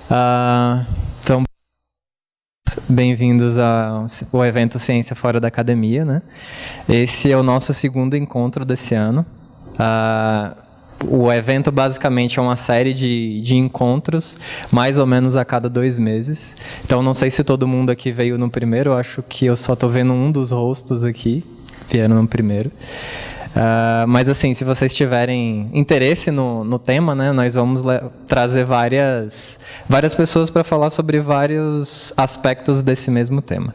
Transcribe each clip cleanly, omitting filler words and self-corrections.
Então, bem-vindos ao evento Ciência Fora da Academia, né? Esse é o nosso segundo encontro desse ano. O evento basicamente é uma série de encontros, mais ou menos a cada 2 meses. Então, não sei se todo mundo aqui veio no primeiro, eu acho que eu só estou vendo um dos rostos aqui, vieram no primeiro. Mas assim, se vocês tiverem interesse no tema, né, nós vamos trazer várias pessoas para falar sobre vários aspectos desse mesmo tema.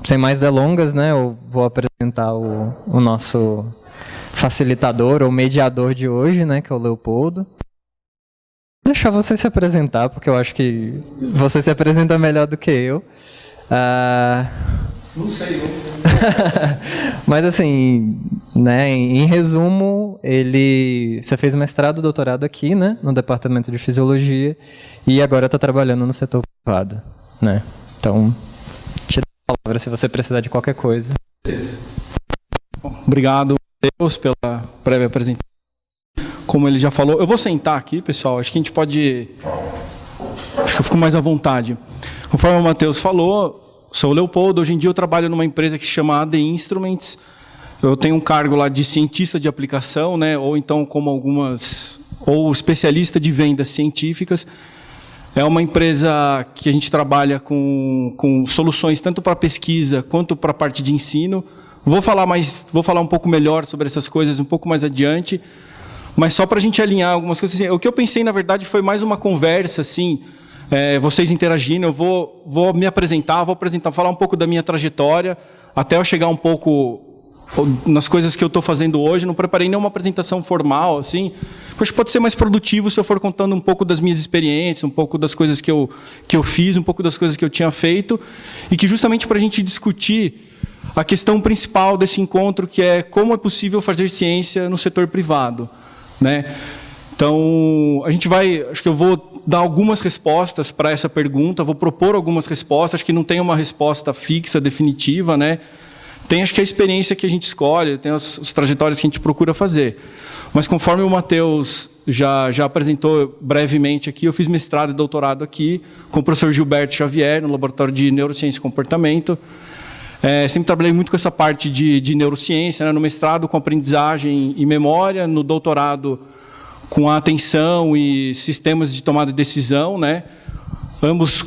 Sem mais delongas, né, eu vou apresentar o nosso facilitador ou mediador de hoje, né, que é o Leopoldo. Vou deixar você se apresentar, porque eu acho que você se apresenta melhor do que eu. Não sei, Mas assim, né, em resumo, você fez mestrado, doutorado aqui, né, no departamento de fisiologia e agora está trabalhando no setor privado, né? Então, te dou a palavra se você precisar de qualquer coisa. Beleza. Bom, obrigado, Deus, pela prévia apresentação. Como ele já falou, eu vou sentar aqui, pessoal. Acho que a gente pode. Acho que eu fico mais à vontade. Conforme o Matheus falou. Sou o Leopoldo, hoje em dia eu trabalho numa empresa que se chama AD Instruments. Eu tenho um cargo lá de cientista de aplicação, né, ou então ou especialista de vendas científicas. É uma empresa que a gente trabalha com soluções tanto para pesquisa quanto para a parte de ensino. Vou falar um pouco melhor sobre essas coisas um pouco mais adiante, mas só para a gente alinhar algumas coisas. Assim, o que eu pensei, na verdade, foi mais uma conversa, assim, vocês interagindo, eu vou me apresentar, falar um pouco da minha trajetória, até eu chegar um pouco nas coisas que eu estou fazendo hoje. Não preparei nenhuma apresentação formal, assim. Acho que pode ser mais produtivo se eu for contando um pouco das minhas experiências, um pouco das coisas que eu fiz, um pouco das coisas que eu tinha feito, e que justamente para a gente discutir a questão principal desse encontro, que é como é possível fazer ciência no setor privado, né? Então, acho que eu vou dar algumas respostas para essa pergunta, vou propor algumas respostas, acho que não tem uma resposta fixa, definitiva, né? Tem, acho que a experiência que a gente escolhe, tem as trajetórias que a gente procura fazer. Mas conforme o Matheus já apresentou brevemente aqui, eu fiz mestrado e doutorado aqui com o professor Gilberto Xavier, no Laboratório de Neurociência e Comportamento. Sempre trabalhei muito com essa parte de neurociência, né? No mestrado com aprendizagem e memória, no doutorado com a atenção e sistemas de tomada de decisão, né? Ambos,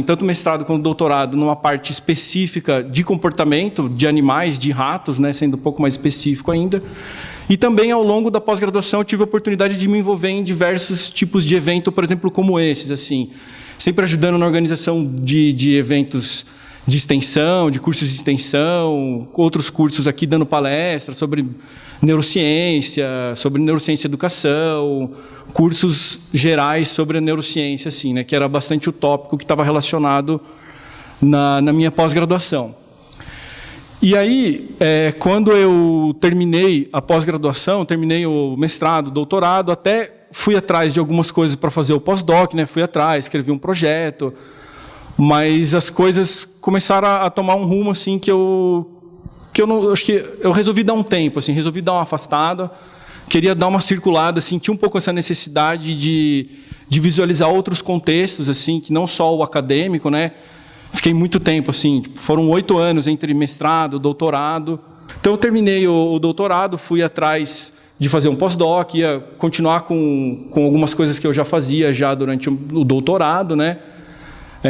tanto mestrado quanto doutorado, numa parte específica de comportamento de animais, de ratos, né? Sendo um pouco mais específico ainda. E também, ao longo da pós-graduação, eu tive a oportunidade de me envolver em diversos tipos de evento, por exemplo, como esses, assim, sempre ajudando na organização de eventos de extensão, de cursos de extensão, outros cursos aqui dando palestra sobre neurociência e educação, cursos gerais sobre a neurociência, assim, né, que era bastante o tópico que estava relacionado na minha pós-graduação. E aí, quando eu terminei a pós-graduação, terminei o mestrado, o doutorado, até fui atrás de algumas coisas para fazer o pós-doc, né, fui atrás, escrevi um projeto, mas as coisas começaram a tomar um rumo assim que eu não, acho que eu resolvi dar um tempo, assim, resolvi dar uma afastada, queria dar uma circulada, senti um pouco essa necessidade de visualizar outros contextos, assim, que não só o acadêmico, né? Fiquei muito tempo, assim, foram 8 anos entre mestrado, doutorado. Então eu terminei o doutorado, fui atrás de fazer um pós-doc, ia continuar com algumas coisas que eu já fazia já durante o doutorado, né?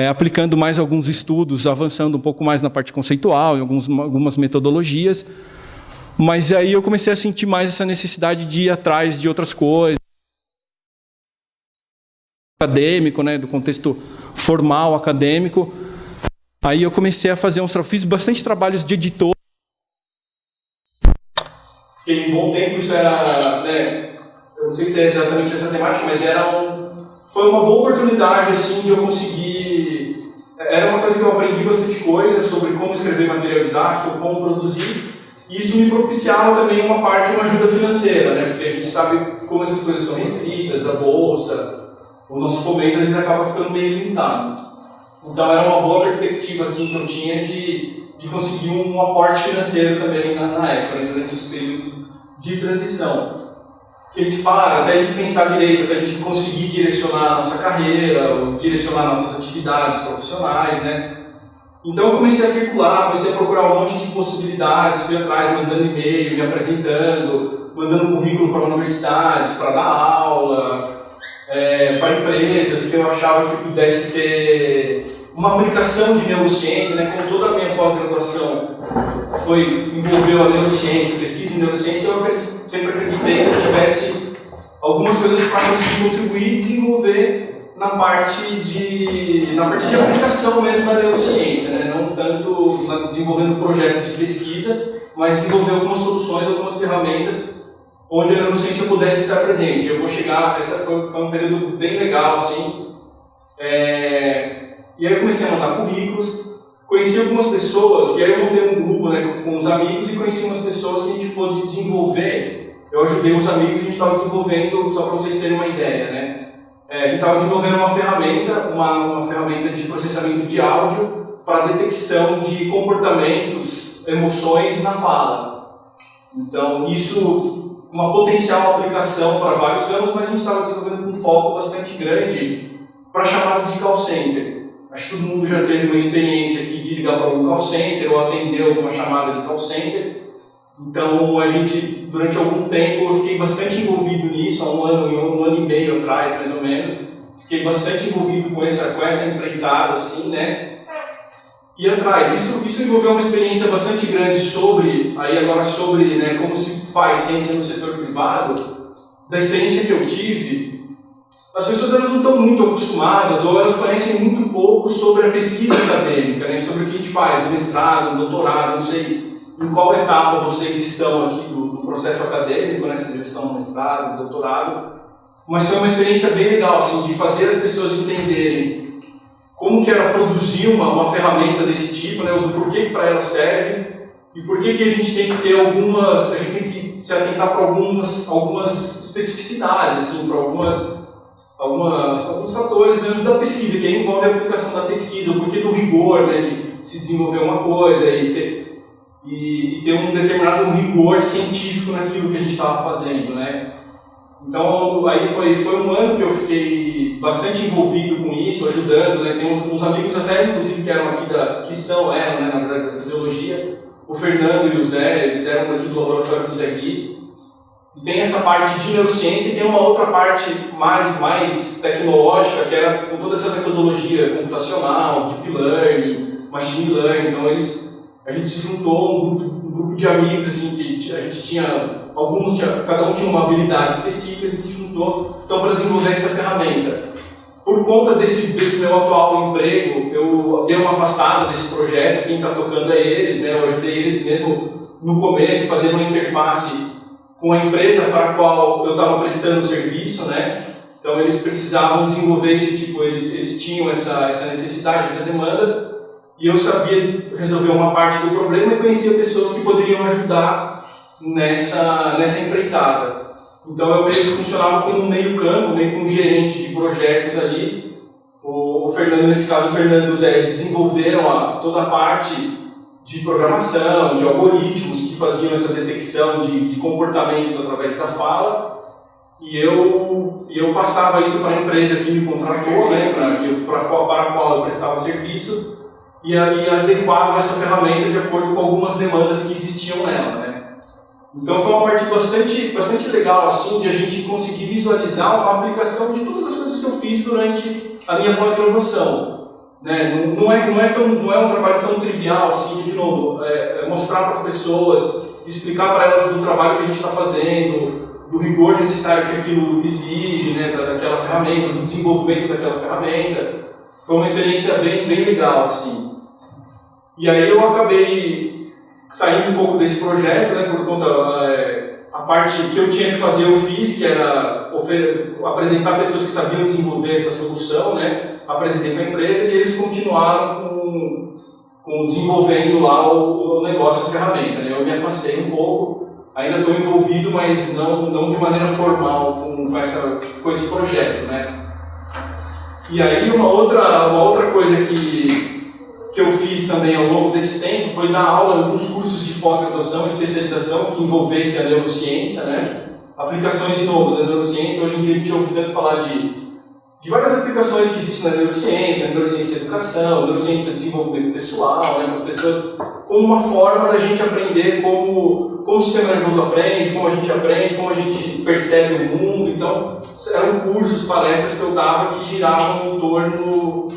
Aplicando mais alguns estudos, avançando um pouco mais na parte conceitual, em algumas metodologias. Mas aí eu comecei a sentir mais essa necessidade de ir atrás de outras coisas. Acadêmico, né, do contexto formal, acadêmico. Aí eu comecei a fazer fiz bastante trabalhos de editor. Fiquei um bom tempo, isso era, né, eu não sei se é exatamente essa temática, mas foi uma boa oportunidade, assim, de eu conseguir. Era uma coisa que eu aprendi bastante coisa sobre como escrever material didático, como produzir, e isso me propiciava também uma ajuda financeira, né? Porque a gente sabe como essas coisas são restritas, a bolsa, o nosso fomento às vezes acaba ficando meio limitado. Então era uma boa perspectiva assim, que eu tinha de conseguir um aporte financeiro também na época, né, durante esse período de transição. que a gente para, até a gente pensar direito, até a gente conseguir direcionar a nossa carreira, ou direcionar nossas atividades profissionais, né? Então eu comecei a circular, comecei a procurar um monte de possibilidades, fui atrás mandando e-mail, me apresentando, mandando currículo para universidades, para dar aula, para empresas que eu achava que pudesse ter uma aplicação de neurociência, né? Como toda a minha pós-graduação envolveu a neurociência, pesquisa em neurociência, eu sempre acreditei que eu tivesse algumas coisas para conseguir contribuir e desenvolver na parte de aplicação mesmo da neurociência, né? Não tanto desenvolvendo projetos de pesquisa, mas desenvolver algumas soluções, algumas ferramentas onde a neurociência pudesse estar presente. Eu vou chegar, esse foi um período bem legal, assim, e aí eu comecei a mandar currículos, conheci algumas pessoas, e aí eu montei um grupo, né, com os amigos, e conheci umas pessoas que a gente pôde desenvolver. Eu ajudei os amigos, a gente estava desenvolvendo, só para vocês terem uma ideia, né? A gente estava desenvolvendo uma ferramenta de processamento de áudio para detecção de comportamentos, emoções na fala. Então, isso, uma potencial aplicação para vários ramos, mas a gente estava desenvolvendo com um foco bastante grande para chamadas de call center. Acho que todo mundo já teve uma experiência aqui de ligar para algum call center ou atender alguma chamada de call center. Então, a gente, durante algum tempo, eu fiquei bastante envolvido nisso, há um ano e meio atrás, mais ou menos. Fiquei bastante envolvido com essa empreitada, assim, né? E atrás, isso envolveu uma experiência bastante grande sobre, né, como se faz ciência no setor privado. Da experiência que eu tive, as pessoas elas não estão muito acostumadas ou elas conhecem muito pouco sobre a pesquisa acadêmica, né, sobre o que a gente faz, no mestrado, no doutorado, não sei em qual etapa vocês estão aqui do processo acadêmico, né, se já estão no mestrado, no doutorado, mas foi uma experiência bem legal, assim, de fazer as pessoas entenderem como que era produzir uma ferramenta desse tipo, né, do porquê que para ela serve e por que a gente tem que ter a gente tem que se atentar para algumas especificidades, assim, para alguns fatores mesmo da pesquisa, que aí envolve a aplicação da pesquisa, o porquê do rigor, né, de se desenvolver uma coisa e ter um determinado rigor científico naquilo que a gente estava fazendo, né. Então, aí foi um ano que eu fiquei bastante envolvido com isso, ajudando, né, tem uns amigos até, inclusive, que eram aqui eram, né, na verdade, da fisiologia, o Fernando e o Zé, eles eram daqui do laboratório do Zé Gui. E tem essa parte de neurociência e tem uma outra parte mais tecnológica, que era com toda essa metodologia computacional, deep learning, machine learning. Então a gente se juntou, um grupo de amigos, assim, que a gente tinha, cada um tinha uma habilidade específica, a gente juntou então, para desenvolver essa ferramenta. Por conta desse meu atual emprego, eu dei uma afastada desse projeto, quem está tocando é eles, né? Eu ajudei eles mesmo no começo, fazendo uma interface com a empresa para a qual eu estava prestando o serviço, né? Então eles precisavam desenvolver esse tipo, eles tinham essa necessidade, essa demanda, e eu sabia resolver uma parte do problema e conhecia pessoas que poderiam ajudar nessa empreitada. Então eu meio que funcionava como um meio-campo, meio que um gerente de projetos ali. O Fernando, nesse caso, o Fernando e o Zé, eles desenvolveram toda a parte de programação, de algoritmos que faziam essa detecção de comportamentos através da fala. E eu passava isso para a empresa que me contratou, né, para a qual eu prestava serviço, e aí adequava essa ferramenta de acordo com algumas demandas que existiam nela, né. Então foi uma parte bastante legal, assim, de a gente conseguir visualizar uma aplicação de todas as coisas que eu fiz durante a minha pós-graduação. Né? Não é um trabalho tão trivial, assim, de novo, mostrar para as pessoas, explicar para elas o trabalho que a gente está fazendo, do rigor necessário que aquilo exige, né, daquela ferramenta, do desenvolvimento daquela ferramenta. Foi uma experiência bem legal, assim. E aí eu acabei saindo um pouco desse projeto, né, por conta a parte que eu tinha que fazer eu fiz, que era apresentar pessoas que sabiam desenvolver essa solução, né, apresentei para a empresa e eles continuaram com desenvolvendo lá o negócio, a ferramenta, né. Eu me afastei um pouco, ainda estou envolvido, mas não de maneira formal com esse projeto, né. E aí uma outra coisa que eu fiz também ao longo desse tempo foi dar aula em alguns cursos de pós-graduação, especialização que envolvesse a neurociência, né? aplicações, de novo, da neurociência. Hoje em dia a gente ouve tanto falar de várias aplicações que existem na neurociência da educação, neurociência do desenvolvimento pessoal, né, das pessoas, como uma forma da gente aprender como o sistema nervoso aprende, como a gente percebe o mundo. Então, eram cursos, palestras que eu dava que giravam em torno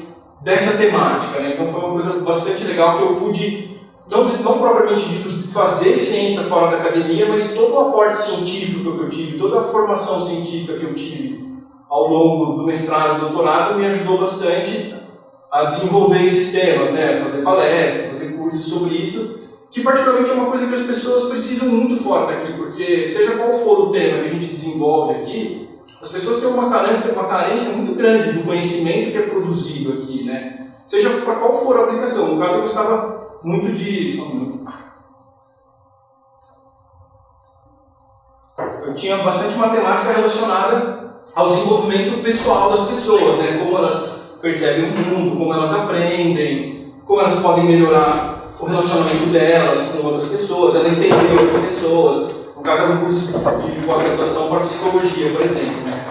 dessa temática, né? Então foi uma coisa bastante legal que eu pude, não propriamente dito, fazer ciência fora da academia, mas todo o aporte científico que eu tive, toda a formação científica que eu tive ao longo do mestrado e doutorado me ajudou bastante a desenvolver esses temas, né? Fazer palestras, fazer cursos sobre isso, que particularmente é uma coisa que as pessoas precisam muito fora daqui, porque seja qual for o tema que a gente desenvolve aqui, as pessoas têm uma carência muito grande do conhecimento que é produzido aqui, né? Seja para qual for a aplicação. No caso, eu gostava muito de... Eu tinha bastante matemática relacionada ao desenvolvimento pessoal das pessoas, né? Como elas percebem o mundo, como elas aprendem, como elas podem melhorar o relacionamento delas com outras pessoas, ela entender outras pessoas. No caso, era um curso de pós-graduação para psicologia, por exemplo, né?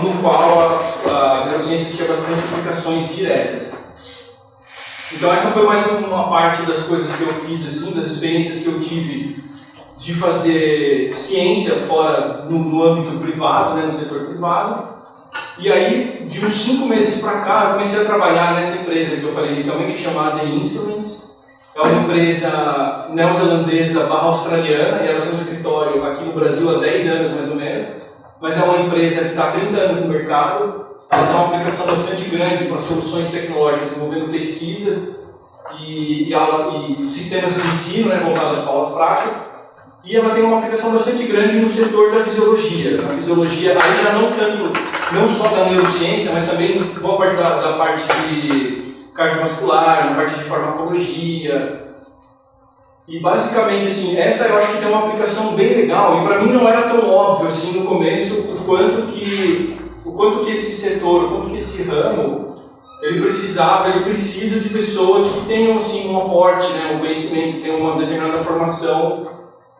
No qual a neurociência tinha bastante aplicações diretas. Então essa foi mais uma parte das coisas que eu fiz, assim, das experiências que eu tive de fazer ciência fora, no âmbito privado, né, no setor privado. E aí, de uns 5 meses para cá, eu comecei a trabalhar nessa empresa que eu falei inicialmente, chamada The Instruments. É uma empresa neozelandesa / australiana, e ela tem um escritório aqui no Brasil há 10 anos, mais ou menos. Mas é uma empresa que está há 30 anos no mercado. Ela tem uma aplicação bastante grande para soluções tecnológicas envolvendo pesquisas e sistemas de ensino, né, voltados para aulas práticas. E ela tem uma aplicação bastante grande no setor da fisiologia. Na fisiologia, aí já não só da neurociência, mas também boa parte da parte de cardiovascular, na parte de farmacologia. E basicamente, assim, essa eu acho que tem uma aplicação bem legal, e para mim não era tão óbvio assim no começo o quanto que esse setor, o quanto que esse ramo, ele precisa de pessoas que tenham assim, um aporte, né, um conhecimento, que tenham uma determinada formação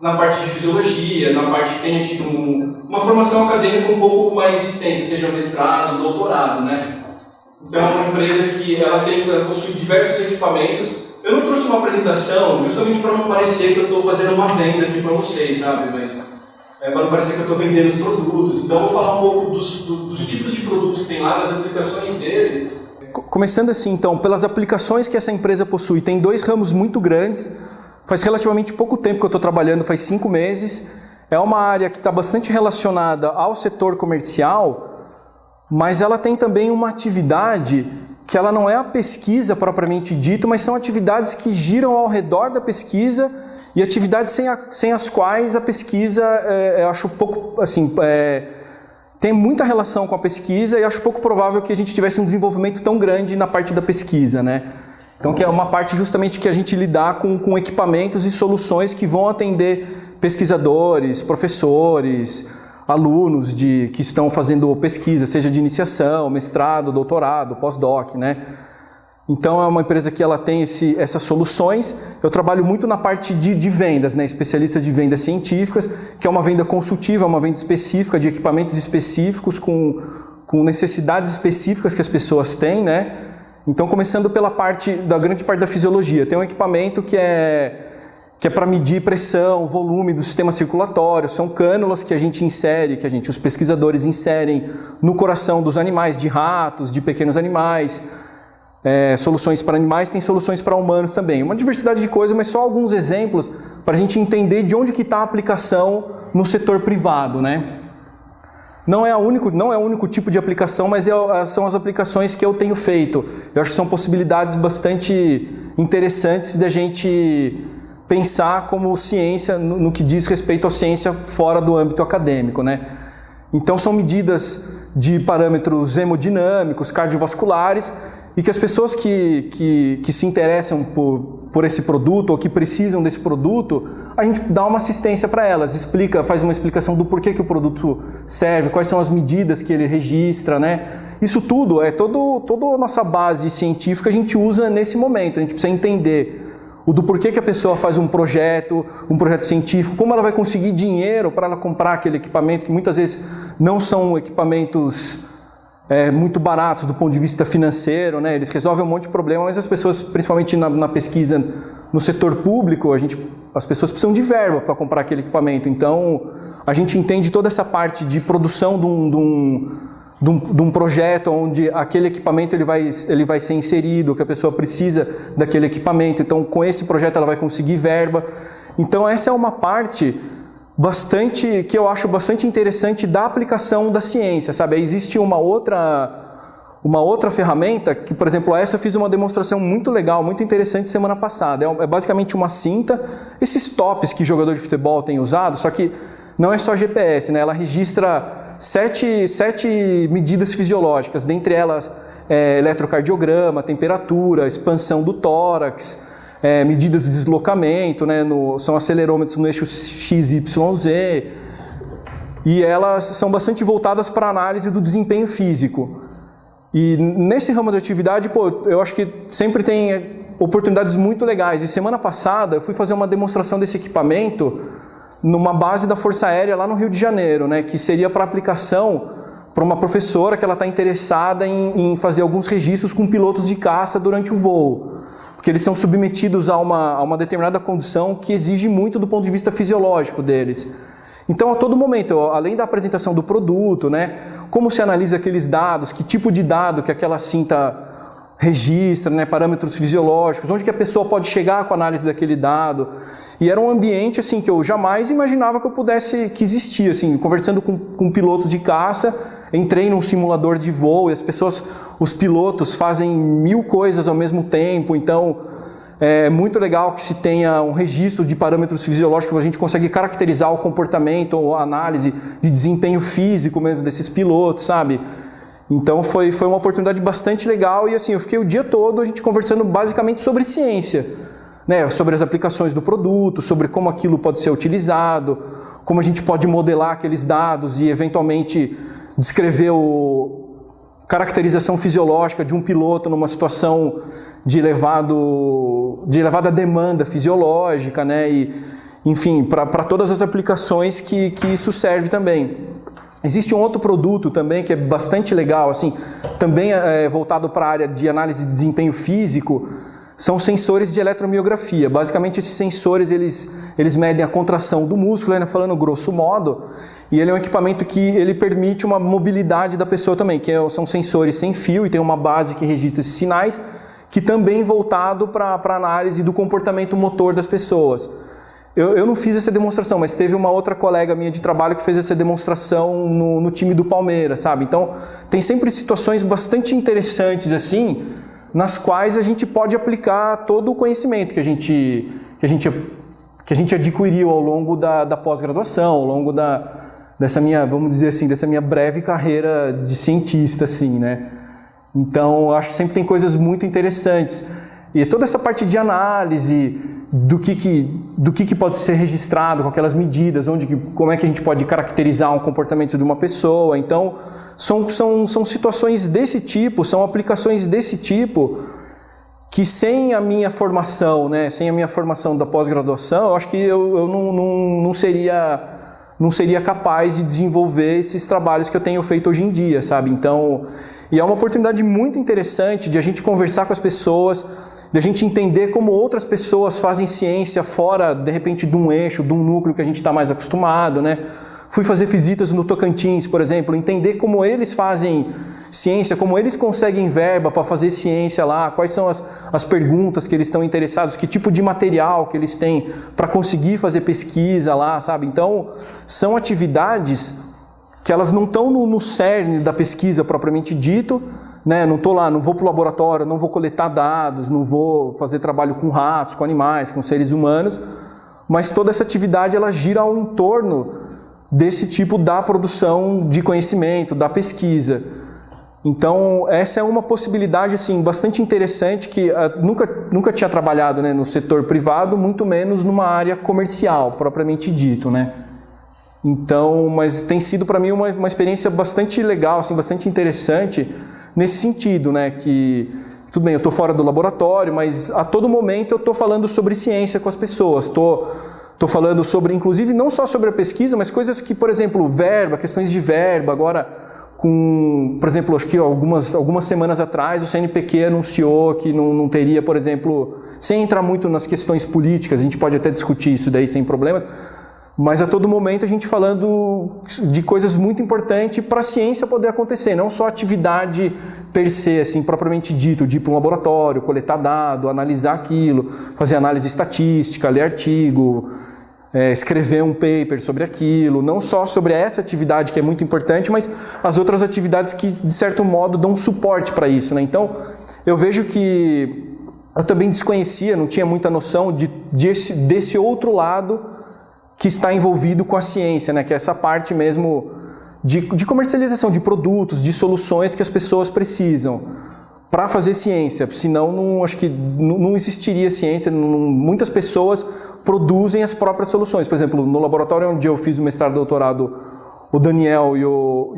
na parte de fisiologia, na parte que tenha tido uma formação acadêmica um pouco mais extensa, seja mestrado, doutorado, né? Então é uma empresa que ela possui diversos equipamentos. Eu não trouxe uma apresentação justamente para não parecer que eu estou fazendo uma venda aqui para vocês, sabe? Mas para não parecer que eu estou vendendo os produtos. Então eu vou falar um pouco dos tipos de produtos que tem lá, das aplicações deles. Começando assim, então, pelas aplicações que essa empresa possui, tem 2 ramos muito grandes. Faz relativamente pouco tempo que eu estou trabalhando, faz 5 meses. É uma área que está bastante relacionada ao setor comercial, mas ela tem também uma atividade que ela não é a pesquisa propriamente dita, mas são atividades que giram ao redor da pesquisa e atividades sem as quais a pesquisa, eu acho pouco, assim, tem muita relação com a pesquisa e acho pouco provável que a gente tivesse um desenvolvimento tão grande na parte da pesquisa, né? Então, que é uma parte justamente que a gente lidar com equipamentos e soluções que vão atender pesquisadores, professores, alunos que estão fazendo pesquisa, seja de iniciação, mestrado, doutorado, pós-doc, né? Então, é uma empresa que ela tem essas soluções. Eu trabalho muito na parte de vendas, né? Especialista de vendas científicas, que é uma venda consultiva, uma venda específica de equipamentos específicos com necessidades específicas que as pessoas têm, né? Então, começando pela grande parte da fisiologia, tem um equipamento que é para medir pressão, volume do sistema circulatório, são cânulas que a gente insere, os pesquisadores inserem no coração dos animais, de ratos, de pequenos animais, soluções para animais, tem soluções para humanos também. Uma diversidade de coisas, mas só alguns exemplos para a gente entender de onde que está a aplicação no setor privado, né? Não é o único tipo de aplicação, mas são as aplicações que eu tenho feito. Eu acho que são possibilidades bastante interessantes da gente pensar como ciência, no que diz respeito à ciência fora do âmbito acadêmico, né? Então são medidas de parâmetros hemodinâmicos, cardiovasculares, e que as pessoas que se interessam por esse produto ou que precisam desse produto, a gente dá uma assistência para elas, faz uma explicação do porquê que o produto serve, quais são as medidas que ele registra, né? Isso tudo, toda a nossa base científica a gente usa nesse momento, a gente precisa entender o do porquê que a pessoa faz um projeto científico, como ela vai conseguir dinheiro para ela comprar aquele equipamento, que muitas vezes não são equipamentos muito baratos do ponto de vista financeiro, né? Eles resolvem um monte de problema, mas as pessoas, principalmente na pesquisa no setor público, as pessoas precisam de verba para comprar aquele equipamento. Então, a gente entende toda essa parte de produção de um projeto onde aquele equipamento ele vai ser inserido, que a pessoa precisa daquele equipamento. Então, com esse projeto ela vai conseguir verba. Então, essa é uma parte que eu acho bastante interessante da aplicação da ciência, sabe? Aí existe uma outra ferramenta que, por exemplo, essa eu fiz uma demonstração muito legal, muito interessante semana passada. É basicamente uma cinta, esses tops que jogador de futebol tem usado, só que não é só GPS, né? Ela registra 7 medidas fisiológicas, dentre elas eletrocardiograma, temperatura, expansão do tórax, medidas de deslocamento, né? São acelerômetros no eixo XYZ, e elas são bastante voltadas para a análise do desempenho físico. E nesse ramo de atividade, eu acho que sempre tem oportunidades muito legais. E semana passada eu fui fazer uma demonstração desse equipamento numa base da Força Aérea lá no Rio de Janeiro, né, que seria para aplicação para uma professora que ela está interessada em fazer alguns registros com pilotos de caça durante o voo, porque eles são submetidos a uma determinada condição que exige muito do ponto de vista fisiológico deles. Então, a todo momento, além da apresentação do produto, né, como se analisa aqueles dados, que tipo de dado que aquela cinta registra, né, parâmetros fisiológicos, onde que a pessoa pode chegar com a análise daquele dado. E era um ambiente assim, que eu jamais imaginava que existia. Assim, conversando com pilotos de caça, entrei num simulador de voo e os pilotos fazem 1000 coisas ao mesmo tempo, então é muito legal que se tenha um registro de parâmetros fisiológicos, a gente consegue caracterizar o comportamento ou a análise de desempenho físico mesmo desses pilotos, sabe? Então foi uma oportunidade bastante legal e assim, eu fiquei o dia todo a gente conversando basicamente sobre ciência, né? Sobre as aplicações do produto, sobre como aquilo pode ser utilizado, como a gente pode modelar aqueles dados e eventualmente descrever caracterização fisiológica de um piloto numa situação de elevada demanda fisiológica, né? E, enfim, para todas as aplicações que isso serve também. Existe um outro produto também que é bastante legal, assim, também voltado para a área de análise de desempenho físico, são sensores de eletromiografia. Basicamente, esses sensores eles medem a contração do músculo, né, falando grosso modo, e ele é um equipamento que ele permite uma mobilidade da pessoa também, são sensores sem fio e tem uma base que registra esses sinais, que também é voltado para a análise do comportamento motor das pessoas. Eu não fiz essa demonstração, mas teve uma outra colega minha de trabalho que fez essa demonstração no time do Palmeiras, sabe? Então, tem sempre situações bastante interessantes assim, nas quais a gente pode aplicar todo o conhecimento que a gente adquiriu ao longo da pós-graduação, ao longo dessa minha, vamos dizer assim, dessa minha breve carreira de cientista, assim, né? Então, eu acho que sempre tem coisas muito interessantes. E toda essa parte de análise do que pode ser registrado com aquelas medidas, como é que a gente pode caracterizar um comportamento de uma pessoa. Então, são situações desse tipo, são aplicações desse tipo, que sem a minha formação, né, sem a minha formação da pós-graduação, eu acho que eu não seria capaz de desenvolver esses trabalhos que eu tenho feito hoje em dia, sabe? Então, e é uma oportunidade muito interessante de a gente conversar com as pessoas, de a gente entender como outras pessoas fazem ciência fora, de repente, de um eixo, de um núcleo que a gente está mais acostumado, né? Fui fazer visitas no Tocantins, por exemplo, entender como eles fazem ciência, como eles conseguem verba para fazer ciência lá, quais são as perguntas que eles estão interessados, que tipo de material que eles têm para conseguir fazer pesquisa lá, sabe? Então, são atividades que elas não estão no cerne da pesquisa propriamente dito, né? Não estou lá, não vou para o laboratório, não vou coletar dados, não vou fazer trabalho com ratos, com animais, com seres humanos, mas toda essa atividade ela gira ao entorno desse tipo da produção de conhecimento, da pesquisa. Então, essa é uma possibilidade assim, bastante interessante que nunca tinha trabalhado, né, no setor privado, muito menos numa área comercial, propriamente dito, né? Então, mas tem sido para mim uma experiência bastante legal, assim, bastante interessante nesse sentido, né, que tudo bem, eu estou fora do laboratório, mas a todo momento eu estou falando sobre ciência com as pessoas, estou falando sobre, inclusive, não só sobre a pesquisa, mas coisas que, por exemplo, verba, questões de verba. Agora, por exemplo, acho que algumas semanas atrás o CNPq anunciou que não teria, por exemplo, sem entrar muito nas questões políticas, a gente pode até discutir isso daí sem problemas, mas a todo momento a gente falando de coisas muito importantes para a ciência poder acontecer, não só atividade per se, assim, propriamente dito, de ir para um laboratório, coletar dado, analisar aquilo, fazer análise estatística, ler artigo, escrever um paper sobre aquilo, não só sobre essa atividade que é muito importante, mas as outras atividades que, de certo modo, dão suporte para isso, né? Então, eu vejo que eu também desconhecia, não tinha muita noção desse outro lado que está envolvido com a ciência, né? Que é essa parte mesmo de comercialização de produtos, de soluções que as pessoas precisam para fazer ciência, senão acho que não existiria ciência. Muitas pessoas produzem as próprias soluções. Por exemplo, no laboratório onde eu fiz o mestrado e doutorado, o Daniel e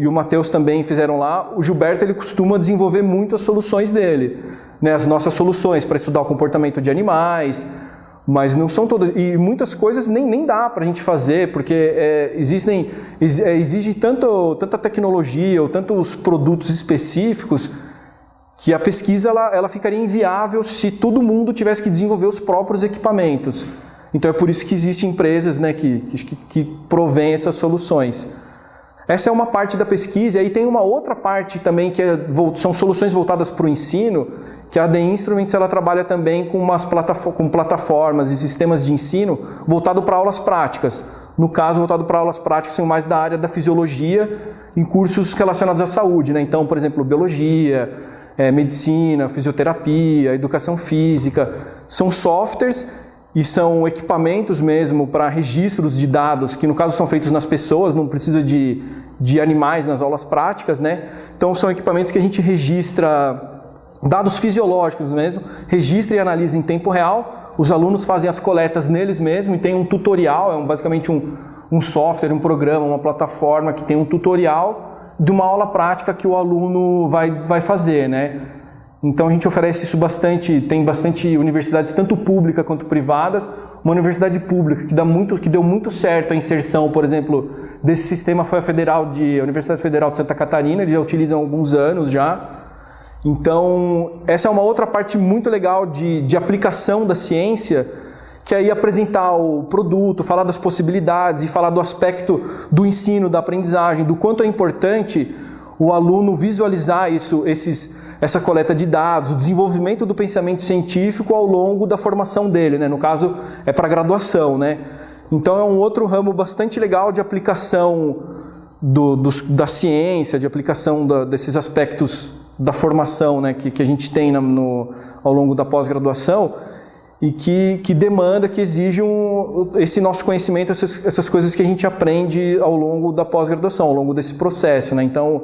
o Matheus também fizeram lá, o Gilberto ele costuma desenvolver muito as soluções dele, né? As nossas soluções para estudar o comportamento de animais, mas não são todas, e muitas coisas nem dá para a gente fazer, porque exige tanta tecnologia ou tantos produtos específicos que a pesquisa ela ficaria inviável se todo mundo tivesse que desenvolver os próprios equipamentos. Então é por isso que existem empresas, né, que provêm essas soluções. Essa é uma parte da pesquisa, e aí tem uma outra parte também que são soluções voltadas para o ensino, que a The Instruments ela trabalha também com plataformas e sistemas de ensino voltado para aulas práticas. No caso, voltado para aulas práticas, são mais da área da fisiologia, em cursos relacionados à saúde, né? Então, por exemplo, biologia, medicina, fisioterapia, educação física, são softwares e são equipamentos mesmo para registros de dados, que no caso são feitos nas pessoas, não precisa de animais nas aulas práticas, né? Então são equipamentos que a gente registra dados fisiológicos mesmo, registra e analisa em tempo real, os alunos fazem as coletas neles mesmos e tem um tutorial, basicamente um software, um programa, uma plataforma que tem um tutorial de uma aula prática que o aluno vai fazer, né? Então a gente oferece isso bastante, tem bastante universidades, tanto públicas quanto privadas. Uma universidade pública que deu muito certo a inserção, por exemplo, desse sistema foi a Universidade Federal de Santa Catarina, eles já utilizam há alguns anos já. Então, essa é uma outra parte muito legal de aplicação da ciência, que aí apresentar o produto, falar das possibilidades e falar do aspecto do ensino, da aprendizagem, do quanto é importante o aluno visualizar essa coleta de dados, o desenvolvimento do pensamento científico ao longo da formação dele, né? No caso, é para graduação, né? Então, é um outro ramo bastante legal de aplicação da ciência, de aplicação desses aspectos da formação, né, que a gente tem ao longo da pós-graduação e que demanda, que exige esse nosso conhecimento, essas coisas que a gente aprende ao longo da pós-graduação, ao longo desse processo, né? Então,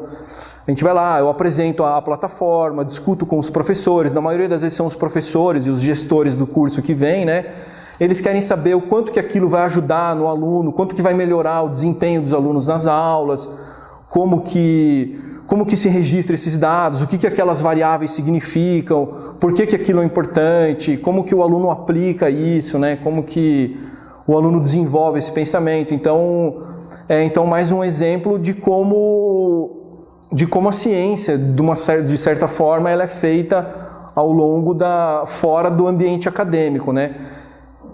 a gente vai lá, eu apresento a plataforma, discuto com os professores, na maioria das vezes são os professores e os gestores do curso que vêm, né? Eles querem saber o quanto que aquilo vai ajudar no aluno, quanto que vai melhorar o desempenho dos alunos nas aulas, como que se registra esses dados, o que aquelas variáveis significam, por que aquilo é importante, como que o aluno aplica isso, né? Como que o aluno desenvolve esse pensamento. Então mais um exemplo de como a ciência, de certa forma, ela é feita ao longo fora do ambiente acadêmico, né?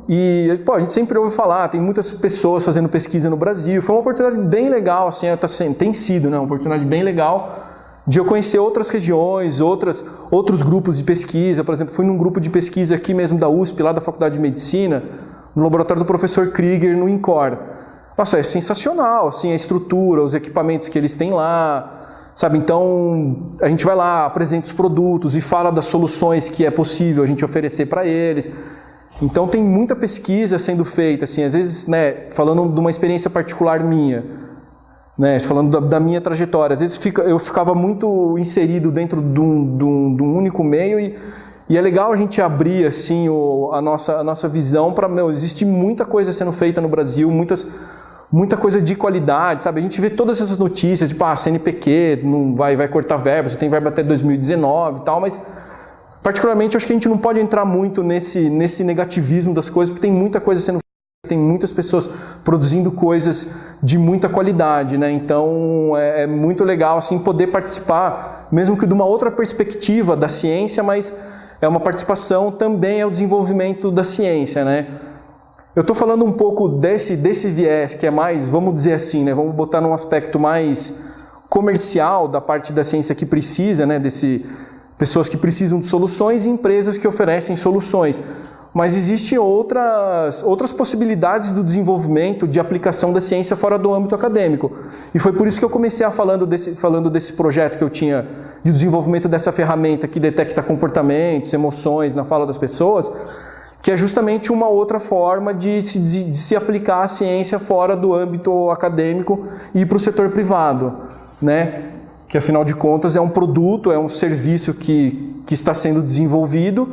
E a gente sempre ouve falar, tem muitas pessoas fazendo pesquisa no Brasil. Foi uma oportunidade bem legal, assim, tem sido, né, uma oportunidade bem legal de eu conhecer outras regiões, outros grupos de pesquisa. Por exemplo, fui num grupo de pesquisa aqui mesmo da USP, lá da Faculdade de Medicina, no laboratório do professor Krieger, no INCOR. Nossa, é sensacional, assim, a estrutura, os equipamentos que eles têm lá, sabe? Então, a gente vai lá, apresenta os produtos e fala das soluções que é possível a gente oferecer para eles. Então tem muita pesquisa sendo feita, assim, às vezes, né, falando de uma experiência particular minha, né, falando da minha trajetória, às vezes eu ficava muito inserido dentro de um único meio e é legal a gente abrir assim a nossa visão para, existe muita coisa sendo feita no Brasil, muita coisa de qualidade, sabe? A gente vê todas essas notícias, tipo, CNPq não vai cortar verba, você tem verba até 2019 e tal, mas Particularmente, eu acho que a gente não pode entrar muito nesse negativismo das coisas, porque tem muita coisa sendo feita, tem muitas pessoas produzindo coisas de muita qualidade, né? Então, é muito legal assim, poder participar, mesmo que de uma outra perspectiva da ciência, mas é uma participação também ao desenvolvimento da ciência, né? Eu estou falando um pouco desse viés, que é mais, vamos dizer assim, né? Vamos botar num aspecto mais comercial da parte da ciência que precisa, né? Pessoas que precisam de soluções e empresas que oferecem soluções. Mas existem outras possibilidades do desenvolvimento, de aplicação da ciência fora do âmbito acadêmico. E foi por isso que eu comecei falando desse projeto que eu tinha de desenvolvimento dessa ferramenta que detecta comportamentos, emoções na fala das pessoas, que é justamente uma outra forma de se aplicar a ciência fora do âmbito acadêmico e ir para o setor privado, né? Que afinal de contas é um produto, é um serviço que está sendo desenvolvido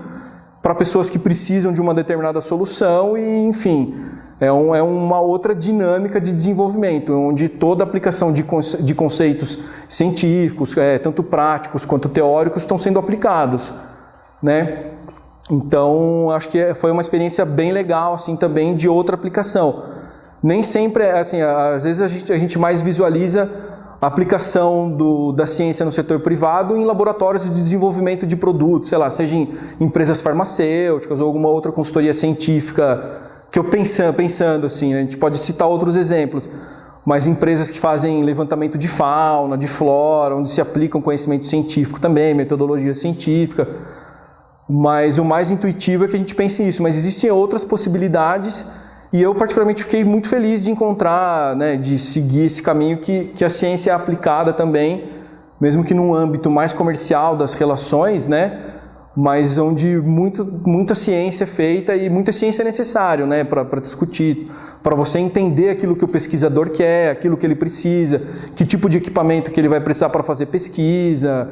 para pessoas que precisam de uma determinada solução e, enfim, é uma outra dinâmica de desenvolvimento, onde toda a aplicação de conceitos científicos, tanto práticos quanto teóricos, estão sendo aplicados, né? Então, acho que foi uma experiência bem legal, assim, também de outra aplicação. Nem sempre, assim, às vezes a gente mais visualiza a aplicação da ciência no setor privado em laboratórios de desenvolvimento de produtos, sei lá, seja em empresas farmacêuticas ou alguma outra consultoria científica, que eu pensando assim, né, a gente pode citar outros exemplos, mas empresas que fazem levantamento de fauna, de flora, onde se aplicam conhecimento científico também, metodologia científica, mas o mais intuitivo é que a gente pense nisso, mas existem outras possibilidades. E eu particularmente fiquei muito feliz de encontrar, né, de seguir esse caminho que a ciência é aplicada também, mesmo que num âmbito mais comercial das relações, né, mas onde muita ciência é feita e muita ciência é necessário, né, para discutir, para você entender aquilo que o pesquisador quer, aquilo que ele precisa, que tipo de equipamento que ele vai precisar para fazer pesquisa,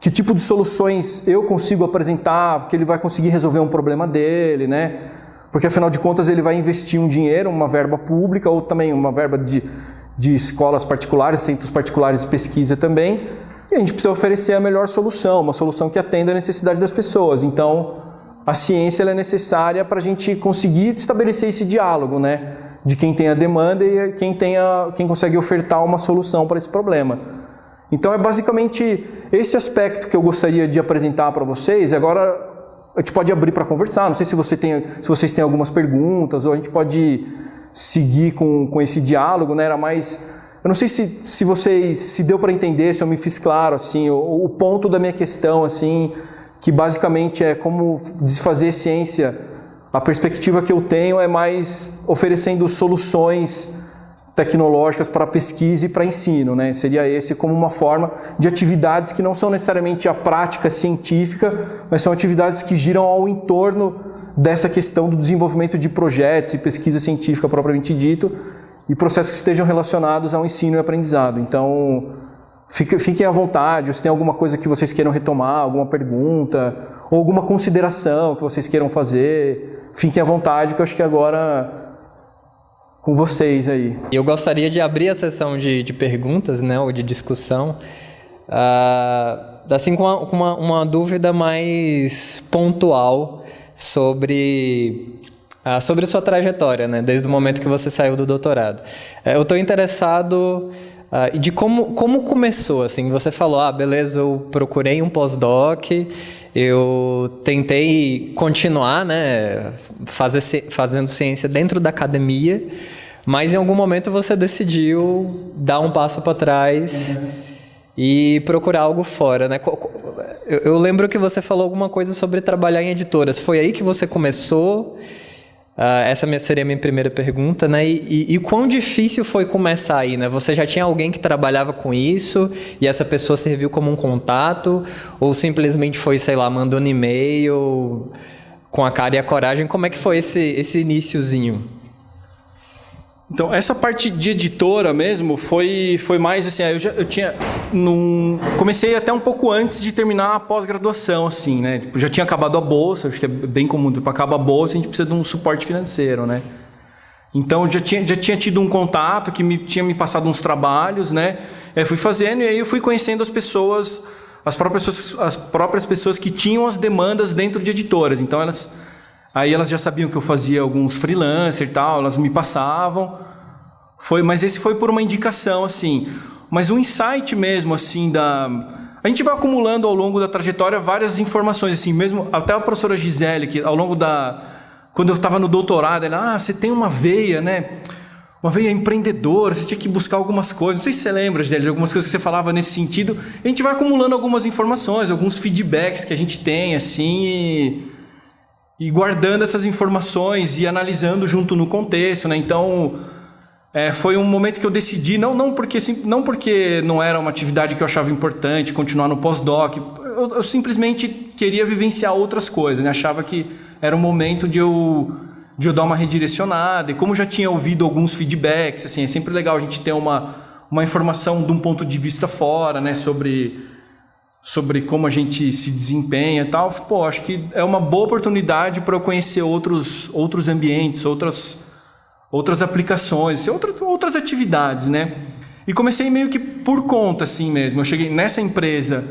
que tipo de soluções eu consigo apresentar, que ele vai conseguir resolver um problema dele, né? Porque, afinal de contas, ele vai investir um dinheiro, uma verba pública ou também uma verba de escolas particulares, centros particulares de pesquisa também, e a gente precisa oferecer a melhor solução, uma solução que atenda a necessidade das pessoas. Então, a ciência ela é necessária para a gente conseguir estabelecer esse diálogo, né? De quem tem a demanda e quem consegue ofertar uma solução para esse problema. Então, é basicamente esse aspecto que eu gostaria de apresentar para vocês. Agora, a gente pode abrir para conversar, não sei se vocês têm algumas perguntas, ou a gente pode seguir com esse diálogo, né? Era mais, eu não sei se deu para entender, se eu me fiz claro, assim, o ponto da minha questão, assim, que basicamente é como desfazer ciência. A perspectiva que eu tenho é mais oferecendo soluções tecnológicas para pesquisa e para ensino, né? Seria esse como uma forma de atividades que não são necessariamente a prática científica, mas são atividades que giram ao entorno dessa questão do desenvolvimento de projetos e pesquisa científica propriamente dito e processos que estejam relacionados ao ensino e aprendizado. Então, fiquem à vontade, se tem alguma coisa que vocês queiram retomar, alguma pergunta ou alguma consideração que vocês queiram fazer, fiquem à vontade, que eu acho que agora com vocês aí. Eu gostaria de abrir a sessão de perguntas, né, ou de discussão, assim com uma dúvida mais pontual sobre sua trajetória, né, desde o momento que você saiu do doutorado. Eu estou interessado de como começou, assim, você falou, beleza, eu procurei um pós-doc, eu tentei continuar, né, fazendo ciência dentro da academia, mas em algum momento você decidiu dar um passo para trás e procurar algo fora, né? Eu lembro que você falou alguma coisa sobre trabalhar em editoras. Foi aí que você começou? Essa seria a minha primeira pergunta, né? E quão difícil foi começar aí, né? Você já tinha alguém que trabalhava com isso e essa pessoa serviu como um contato? Ou simplesmente foi, sei lá, mandando e-mail com a cara e a coragem? Como é que foi esse iniciozinho? Então, essa parte de editora mesmo foi mais assim, comecei até um pouco antes de terminar a pós-graduação, assim, né? Tipo, já tinha acabado a bolsa, acho que é bem comum, para acabar a bolsa a gente precisa de um suporte financeiro, né? Então, já tinha tido um contato que tinha me passado uns trabalhos, né? Fui fazendo e aí eu fui conhecendo as pessoas as próprias pessoas que tinham as demandas dentro de editoras. Então, elas já sabiam que eu fazia alguns freelancer e tal, elas me passavam. Mas esse foi por uma indicação, assim. Mas o insight mesmo, assim, a gente vai acumulando ao longo da trajetória várias informações, assim, mesmo até a professora Gisele, que ao longo quando eu estava no doutorado, ela, você tem uma veia, né? Uma veia empreendedora, você tinha que buscar algumas coisas. Não sei se você lembra, Gisele, de algumas coisas que você falava nesse sentido. A gente vai acumulando algumas informações, alguns feedbacks que a gente tem, assim, e guardando essas informações e analisando junto no contexto, né? Então, foi um momento que eu decidi, não porque não era uma atividade que eu achava importante, continuar no pós-doc, eu simplesmente queria vivenciar outras coisas, né? Achava que era um momento de eu dar uma redirecionada, e como já tinha ouvido alguns feedbacks, assim, é sempre legal a gente ter uma informação de um ponto de vista fora, né? Sobre como a gente se desempenha e tal. Pô, acho que é uma boa oportunidade para eu conhecer outros ambientes, outras aplicações, outras atividades, né? E comecei meio que por conta, assim mesmo. Eu cheguei nessa empresa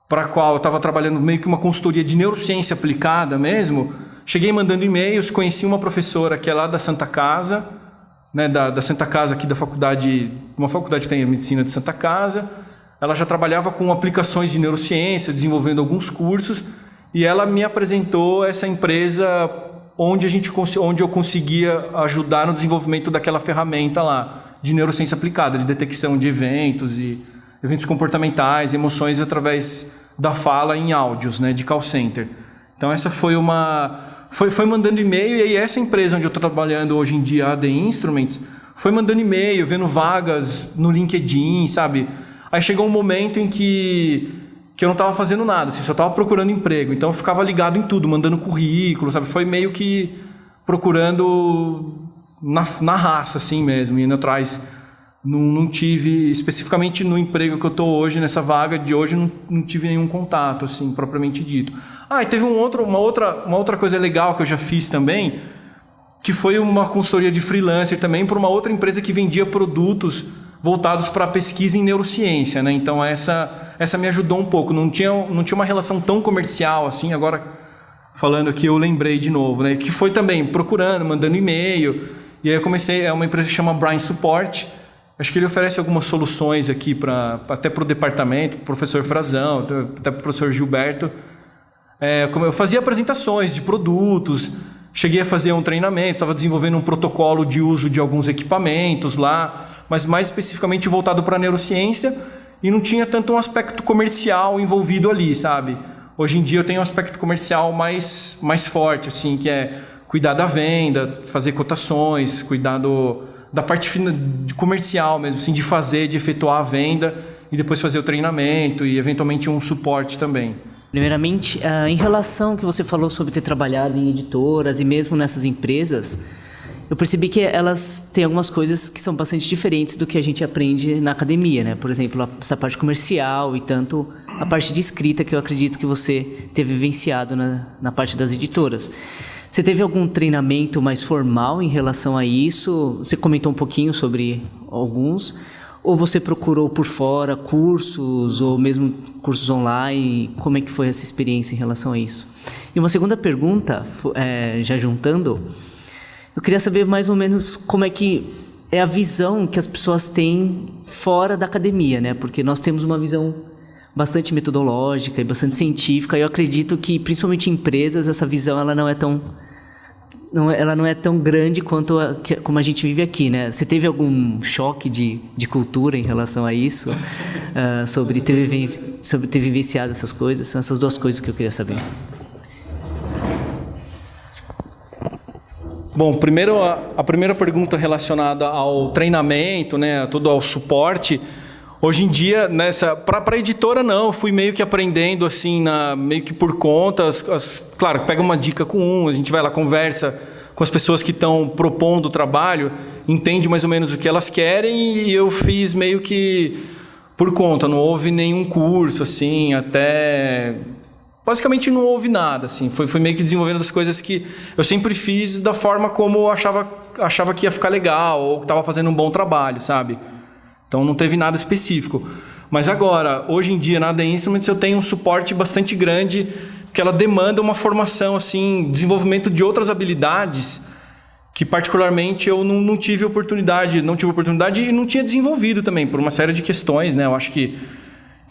para a qual eu estava trabalhando meio que uma consultoria de neurociência aplicada mesmo. Cheguei mandando e-mails, conheci uma professora que é lá da Santa Casa, né, da Santa Casa aqui da faculdade, uma faculdade que tem a medicina de Santa Casa. Ela já trabalhava com aplicações de neurociência, desenvolvendo alguns cursos, e ela me apresentou essa empresa onde eu conseguia ajudar no desenvolvimento daquela ferramenta lá, de neurociência aplicada, de detecção de eventos comportamentais, emoções através da fala em áudios, né, de call center. Então essa foi mandando e-mail, e aí essa empresa onde eu estou trabalhando hoje em dia, a The Instruments, foi mandando e-mail, vendo vagas no LinkedIn, sabe? Aí chegou um momento em que eu não estava fazendo nada, assim, só estava procurando emprego. Então eu ficava ligado em tudo, mandando currículo, sabe? Foi meio que procurando na raça, assim mesmo, indo atrás. Não tive, especificamente no emprego que eu estou hoje, nessa vaga de hoje, não tive nenhum contato, assim, propriamente dito. E teve uma outra coisa legal que eu já fiz também, que foi uma consultoria de freelancer também para uma outra empresa que vendia produtos voltados para pesquisa em neurociência, né? Então essa me ajudou um pouco. Não tinha uma relação tão comercial assim. Agora falando aqui eu lembrei de novo, né? Que foi também procurando, mandando e-mail. E aí eu comecei, é uma empresa que chama Brain Support. Acho que ele oferece algumas soluções aqui até para o departamento, pro professor Frazão, até para o professor Gilberto. Eu fazia apresentações de produtos, cheguei a fazer um treinamento, estava desenvolvendo um protocolo de uso de alguns equipamentos lá, mas mais especificamente voltado para a neurociência, e não tinha tanto um aspecto comercial envolvido ali, sabe? Hoje em dia eu tenho um aspecto comercial mais forte, assim, que é cuidar da venda, fazer cotações, cuidar da parte comercial mesmo, assim, de efetuar a venda e depois fazer o treinamento e eventualmente um suporte também. Primeiramente, em relação ao que você falou sobre ter trabalhado em editoras e mesmo nessas empresas, eu percebi que elas têm algumas coisas que são bastante diferentes do que a gente aprende na academia, né? Por exemplo, essa parte comercial e tanto a parte de escrita, que eu acredito que você teve vivenciado na parte das editoras. Você teve algum treinamento mais formal em relação a isso? Você comentou um pouquinho sobre alguns. Ou você procurou por fora cursos ou mesmo cursos online? Como é que foi essa experiência em relação a isso? E uma segunda pergunta, já juntando, eu queria saber mais ou menos como é que é a visão que as pessoas têm fora da academia, né? Porque nós temos uma visão bastante metodológica e bastante científica. E eu acredito que, principalmente em empresas, essa visão ela não é tão grande quanto como a gente vive aqui, né? Você teve algum choque de cultura em relação a isso? Sobre ter vivenciado essas coisas? São essas duas coisas que eu queria saber. Bom, primeiro a primeira pergunta relacionada ao treinamento, né, todo ao suporte. Hoje em dia, para a editora não, eu fui meio que aprendendo assim, meio que por conta. Claro, pega uma dica com a gente vai lá, conversa com as pessoas que estão propondo o trabalho, entende mais ou menos o que elas querem, e eu fiz meio que por conta, não houve nenhum curso, assim, até... Basicamente não houve nada, assim, foi meio que desenvolvendo as coisas que eu sempre fiz da forma como eu achava que ia ficar legal, ou que estava fazendo um bom trabalho, sabe? Então não teve nada específico. Mas agora, hoje em dia, na AD Instruments, eu tenho um suporte bastante grande, que ela demanda uma formação, assim, desenvolvimento de outras habilidades que particularmente eu não tive oportunidade e não tinha desenvolvido também, por uma série de questões, né? Eu acho que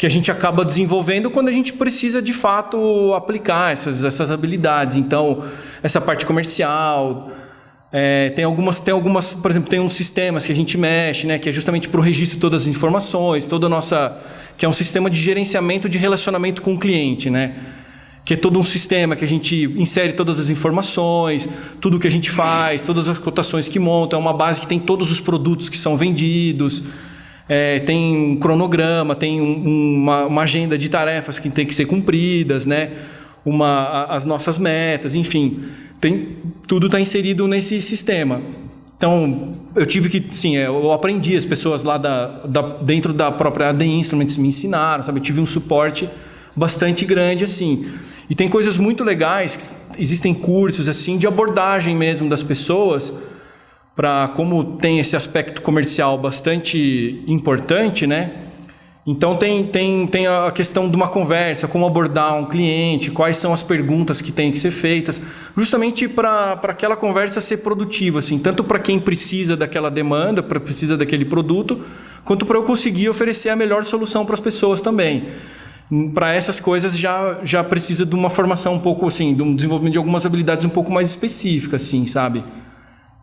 a gente acaba desenvolvendo quando a gente precisa de fato aplicar essas habilidades. Então, essa parte comercial, tem algumas, por exemplo, tem uns sistemas que a gente mexe, né? Que é justamente para o registro de todas as informações, que é um sistema de gerenciamento de relacionamento com o cliente, né? Que é todo um sistema que a gente insere todas as informações, tudo que a gente faz, todas as cotações que montam, é uma base que tem todos os produtos que são vendidos, tem um cronograma, tem uma agenda de tarefas que tem que ser cumpridas, né? As nossas metas, enfim, tudo está inserido nesse sistema. Então, eu tive que, sim, eu aprendi, as pessoas lá dentro da própria AD Instruments me ensinaram, sabe? Eu tive um suporte bastante grande, assim. E tem coisas muito legais, existem cursos, assim, de abordagem mesmo das pessoas, como tem esse aspecto comercial bastante importante, né? Então, tem a questão de uma conversa, como abordar um cliente, quais são as perguntas que têm que ser feitas, justamente para aquela conversa ser produtiva, assim, tanto para quem precisa daquela demanda, precisa daquele produto, quanto para eu conseguir oferecer a melhor solução para as pessoas também. Para essas coisas já precisa de uma formação um pouco assim, de um desenvolvimento de algumas habilidades um pouco mais específicas, assim, sabe?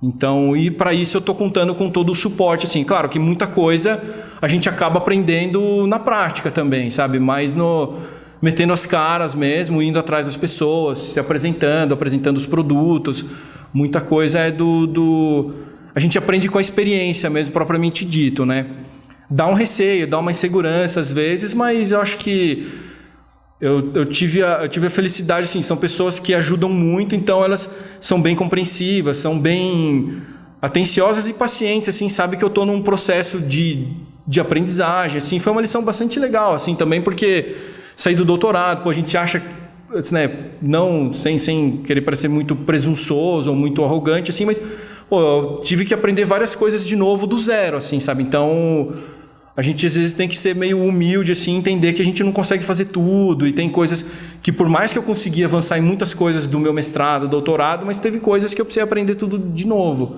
Então, e para isso eu estou contando com todo o suporte, assim. Claro que muita coisa a gente acaba aprendendo na prática também, sabe? Mas metendo as caras mesmo, indo atrás das pessoas, se apresentando os produtos. Muita coisa a gente aprende com a experiência mesmo, propriamente dito, né? Dá um receio, dá uma insegurança às vezes, mas eu acho que eu tive a felicidade, assim, são pessoas que ajudam muito, então elas são bem compreensivas, são bem atenciosas e pacientes, assim, sabe que eu estou num processo de aprendizagem, assim, foi uma lição bastante legal, assim, também porque saí do doutorado, a gente acha, né, não, sem querer parecer muito presunçoso ou muito arrogante, assim, mas eu tive que aprender várias coisas de novo do zero, assim, sabe, então a gente às vezes tem que ser meio humilde, assim, entender que a gente não consegue fazer tudo e tem coisas que, por mais que eu consegui avançar em muitas coisas do meu mestrado, doutorado, mas teve coisas que eu precisei aprender tudo de novo.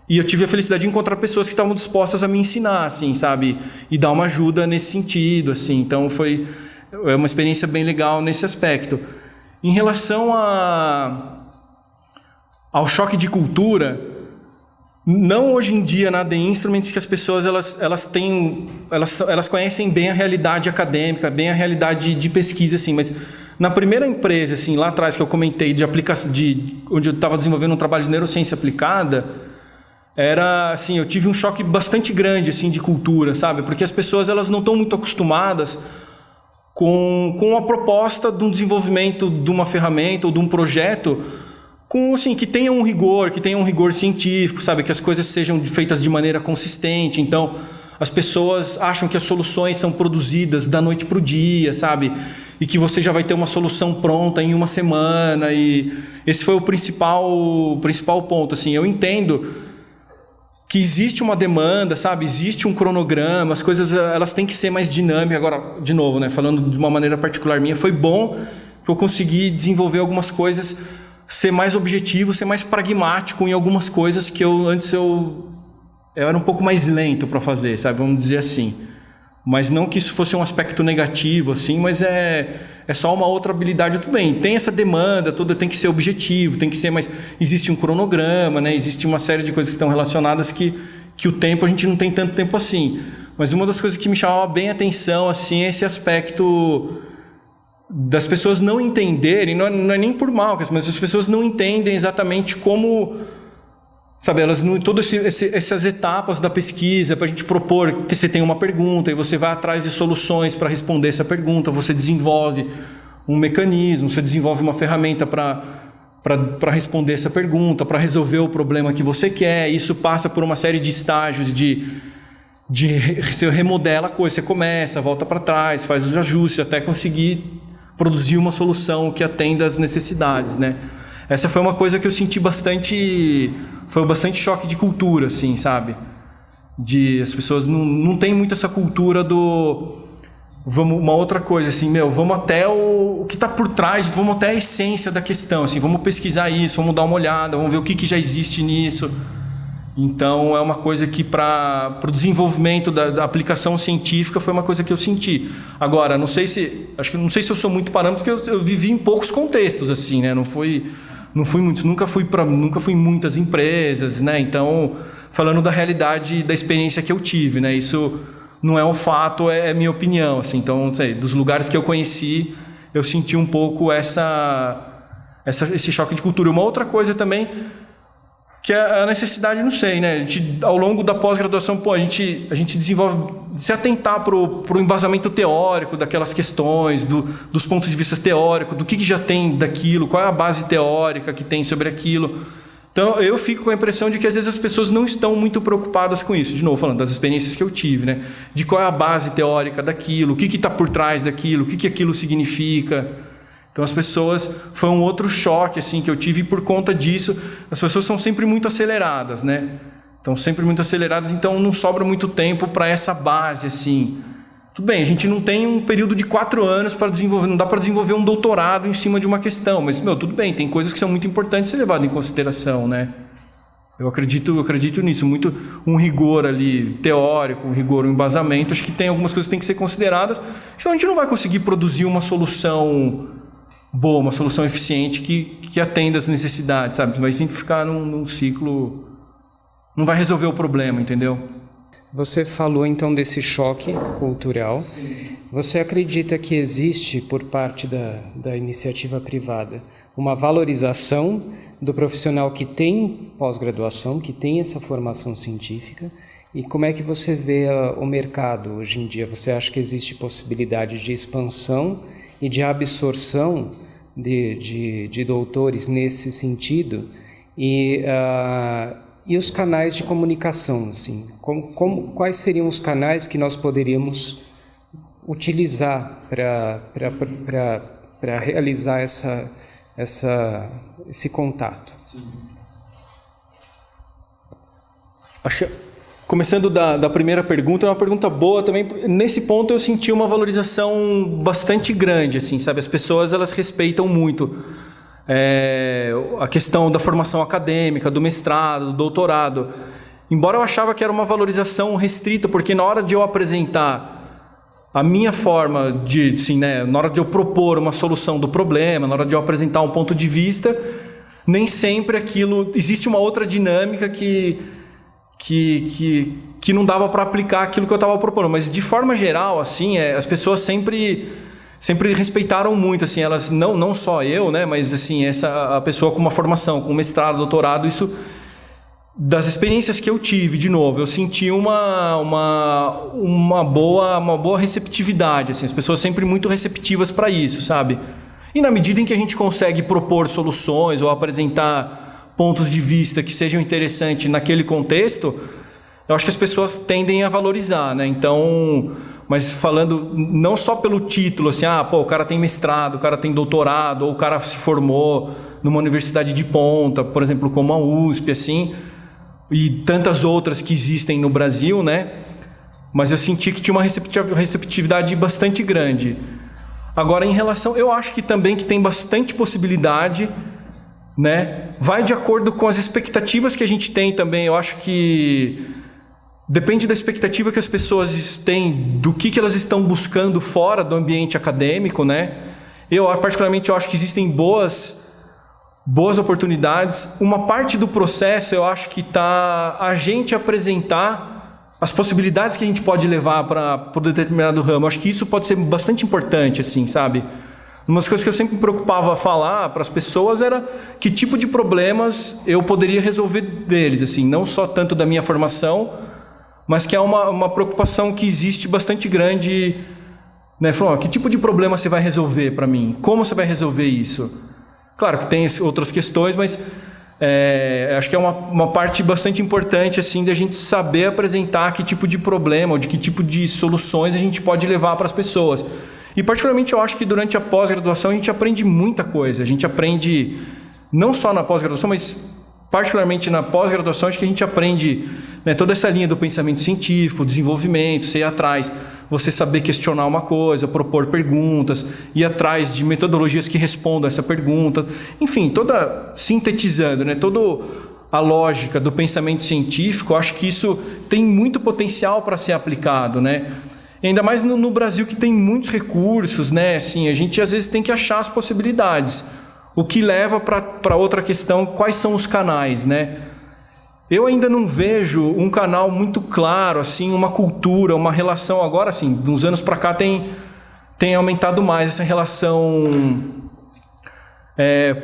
E eu tive a felicidade de encontrar pessoas que estavam dispostas a me ensinar, assim, sabe? E dar uma ajuda nesse sentido, assim. Então, foi uma experiência bem legal nesse aspecto. Em relação ao choque de cultura, não hoje em dia na AD Instruments que as pessoas elas conhecem bem a realidade acadêmica, bem a realidade de pesquisa, assim, mas na primeira empresa, assim, lá atrás que eu comentei onde eu estava desenvolvendo um trabalho de neurociência aplicada, era assim, eu tive um choque bastante grande, assim, de cultura, sabe? Porque as pessoas elas não estão muito acostumadas com a proposta de um desenvolvimento de uma ferramenta ou de um projeto assim, que tenha um rigor científico, sabe? Que as coisas sejam feitas de maneira consistente. Então, as pessoas acham que as soluções são produzidas da noite para o dia, sabe? E que você já vai ter uma solução pronta em uma semana. E esse foi o principal ponto. Assim, eu entendo que existe uma demanda, sabe? Existe um cronograma, as coisas elas têm que ser mais dinâmicas. Agora, de novo, né? Falando de uma maneira particular minha, foi bom que eu consegui desenvolver algumas coisas, ser mais objetivo, ser mais pragmático em algumas coisas que antes eu era um pouco mais lento para fazer, sabe? Vamos dizer assim. Mas não que isso fosse um aspecto negativo, assim, mas é só uma outra habilidade. Tudo bem, tem essa demanda toda, tem que ser objetivo, tem que ser mais... Existe um cronograma, né? Existe uma série de coisas que estão relacionadas que o tempo, a gente não tem tanto tempo assim. Mas uma das coisas que me chamava bem a atenção, assim, é esse aspecto das pessoas não entenderem, não é nem por mal, mas as pessoas não entendem exatamente como, sabe, elas não, todas essas etapas da pesquisa, para a gente propor, você tem uma pergunta e você vai atrás de soluções para responder essa pergunta, você desenvolve um mecanismo, você desenvolve uma ferramenta para responder essa pergunta, para resolver o problema que você quer. Isso passa por uma série de estágios você remodela a coisa, você começa, volta para trás, faz os ajustes até conseguir produzir uma solução que atenda às necessidades, né? Essa foi uma coisa que eu senti foi bastante choque de cultura, assim, sabe? As pessoas não têm muito essa cultura uma outra coisa, assim, vamos até o que está por trás, vamos até a essência da questão, assim, vamos pesquisar isso, vamos dar uma olhada, vamos ver o que já existe nisso. Então, é uma coisa que para o desenvolvimento da aplicação científica foi uma coisa que eu senti. Agora, não sei se eu sou muito parâmetro, porque eu vivi em poucos contextos, assim, né? Não fui muito, nunca fui em muitas empresas, né? Então, falando da realidade, da experiência que eu tive, né? Isso não é um fato, é minha opinião, assim. Então, não sei, dos lugares que eu conheci, eu senti um pouco esse choque de cultura. Uma outra coisa também, que é a necessidade, não sei, né? A gente, ao longo da pós-graduação, a gente desenvolve, se atentar para o embasamento teórico daquelas questões, dos pontos de vista teóricos, do que já tem daquilo, qual é a base teórica que tem sobre aquilo. Então, eu fico com a impressão de que às vezes as pessoas não estão muito preocupadas com isso. De novo, falando das experiências que eu tive, né? De qual é a base teórica daquilo, o que está por trás daquilo, o que aquilo significa. Então, as pessoas... Foi um outro choque, assim, que eu tive, e por conta disso, as pessoas são sempre muito aceleradas, né? Então, sempre muito aceleradas, então não sobra muito tempo para essa base, assim. Tudo bem, a gente não tem um período de 4 anos para desenvolver, não dá para desenvolver um doutorado em cima de uma questão, mas, tudo bem, tem coisas que são muito importantes ser levadas em consideração, né? Eu acredito nisso, muito um rigor ali teórico, um rigor, um embasamento. Acho que tem algumas coisas que têm que ser consideradas, senão a gente não vai conseguir produzir uma solução boa, uma solução eficiente que atenda às necessidades, sabe? Vai sempre ficar num ciclo, não vai resolver o problema, entendeu? Você falou então desse choque cultural. Sim. Você acredita que existe, por parte da iniciativa privada, uma valorização do profissional que tem pós-graduação, que tem essa formação científica? E como é que você vê o mercado hoje em dia? Você acha que existe possibilidade de expansão e de absorção de doutores nesse sentido? E os canais de comunicação, assim, quais seriam os canais que nós poderíamos utilizar para realizar esse contato? Sim. Acho que, começando da primeira pergunta, é uma pergunta boa também. Nesse ponto eu senti uma valorização bastante grande, assim, sabe? As pessoas, elas respeitam muito a questão da formação acadêmica, do mestrado, do doutorado. Embora eu achava que era uma valorização restrita, porque na hora de eu apresentar a minha forma assim, né, na hora de eu propor uma solução do problema, na hora de eu apresentar um ponto de vista, nem sempre aquilo... Existe uma outra dinâmica que não dava para aplicar aquilo que eu estava propondo. Mas, de forma geral, assim, as pessoas sempre respeitaram muito, assim, elas, não só eu, né, mas assim, a pessoa com uma formação, com mestrado, doutorado, isso, das experiências que eu tive, de novo, eu senti uma boa receptividade, assim, as pessoas sempre muito receptivas para isso, sabe? E na medida em que a gente consegue propor soluções ou apresentar pontos de vista que sejam interessantes naquele contexto, eu acho que as pessoas tendem a valorizar, né? Então, mas falando não só pelo título, assim, o cara tem mestrado, o cara tem doutorado, ou o cara se formou numa universidade de ponta, por exemplo, como a USP, assim, e tantas outras que existem no Brasil, né? Mas eu senti que tinha uma receptividade bastante grande. Agora, em relação... Eu acho que também que tem bastante possibilidade, né? Vai de acordo com as expectativas que a gente tem também. Eu acho que depende da expectativa que as pessoas têm, do que elas estão buscando fora do ambiente acadêmico, né? Eu, particularmente, eu acho que existem boas oportunidades. Uma parte do processo, eu acho que está a gente apresentar as possibilidades que a gente pode levar para um determinado ramo. Eu acho que isso pode ser bastante importante, assim, sabe? Uma das coisas que eu sempre me preocupava a falar para as pessoas era que tipo de problemas eu poderia resolver deles, assim, não só tanto da minha formação, mas que é uma preocupação que existe bastante grande, né? Falando, que tipo de problema você vai resolver para mim? Como você vai resolver isso? Claro que tem outras questões, mas acho que é uma parte bastante importante, assim, da gente saber apresentar que tipo de problema ou de que tipo de soluções a gente pode levar para as pessoas. E particularmente eu acho que durante a pós-graduação a gente aprende muita coisa. A gente aprende não só na pós-graduação, mas particularmente na pós-graduação, acho que a gente aprende, né, toda essa linha do pensamento científico, desenvolvimento, você ir atrás. você saber questionar uma coisa, propor perguntas, ir atrás de metodologias que respondam a essa pergunta. Enfim, toda sintetizando, né, toda a lógica do pensamento científico, eu acho que isso tem muito potencial para ser aplicado, né? E ainda mais no Brasil, que tem muitos recursos, né? Assim, a gente às vezes tem que achar as possibilidades. O que leva para outra questão, quais são os canais, né? Eu ainda não vejo um canal muito claro, assim, uma cultura, uma relação. Agora, assim, de uns anos para cá tem aumentado mais essa relação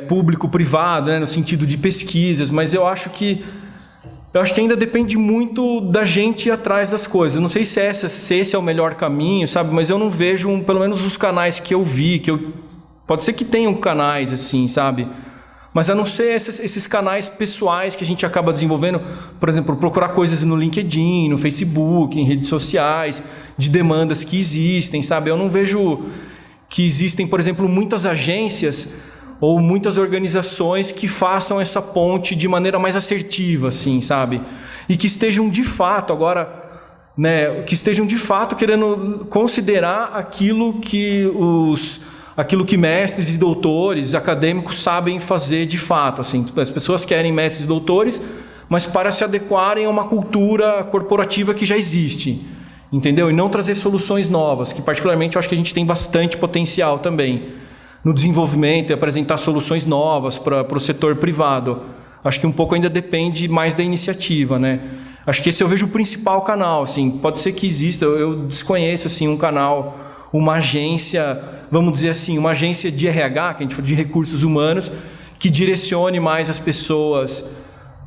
público-privado, né, no sentido de pesquisas, mas eu acho que ainda depende muito da gente ir atrás das coisas. Eu não sei se esse é o melhor caminho, sabe? Mas eu não vejo, pelo menos os canais que eu vi, pode ser que tenham canais assim, sabe? Mas a não ser esses canais pessoais que a gente acaba desenvolvendo, por exemplo, procurar coisas no LinkedIn, no Facebook, em redes sociais, de demandas que existem, sabe? Eu não vejo que existem, por exemplo, muitas agências ou muitas organizações que façam essa ponte de maneira mais assertiva, assim, sabe? E que estejam de fato agora, né, querendo considerar aquilo que mestres e doutores acadêmicos sabem fazer de fato, assim. As pessoas querem mestres e doutores, mas para se adequarem a uma cultura corporativa que já existe, entendeu? E não trazer soluções novas, que particularmente eu acho que a gente tem bastante potencial também no desenvolvimento e apresentar soluções novas para o setor privado. Acho que um pouco ainda depende mais da iniciativa, né? Acho que esse eu vejo o principal canal, assim. Pode ser que exista, eu desconheço assim um canal, uma agência, vamos dizer assim, uma agência de RH, que a gente fala de recursos humanos, que direcione mais as pessoas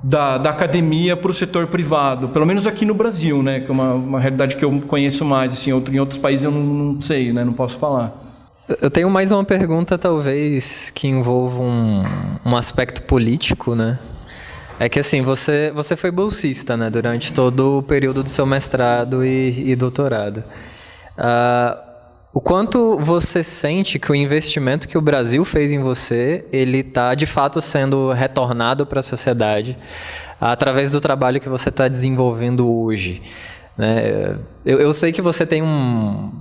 da academia para o setor privado, pelo menos aqui no Brasil, né, que é uma realidade que eu conheço mais, assim, em outros países eu não sei, né, não posso falar. Eu tenho mais uma pergunta, talvez, que envolva um aspecto político, né? É que, assim, você foi bolsista, né, durante todo o período do seu mestrado e doutorado. O quanto você sente que o investimento que o Brasil fez em você, ele está, de fato, sendo retornado para a sociedade através do trabalho que você está desenvolvendo hoje? Né? Eu sei que você tem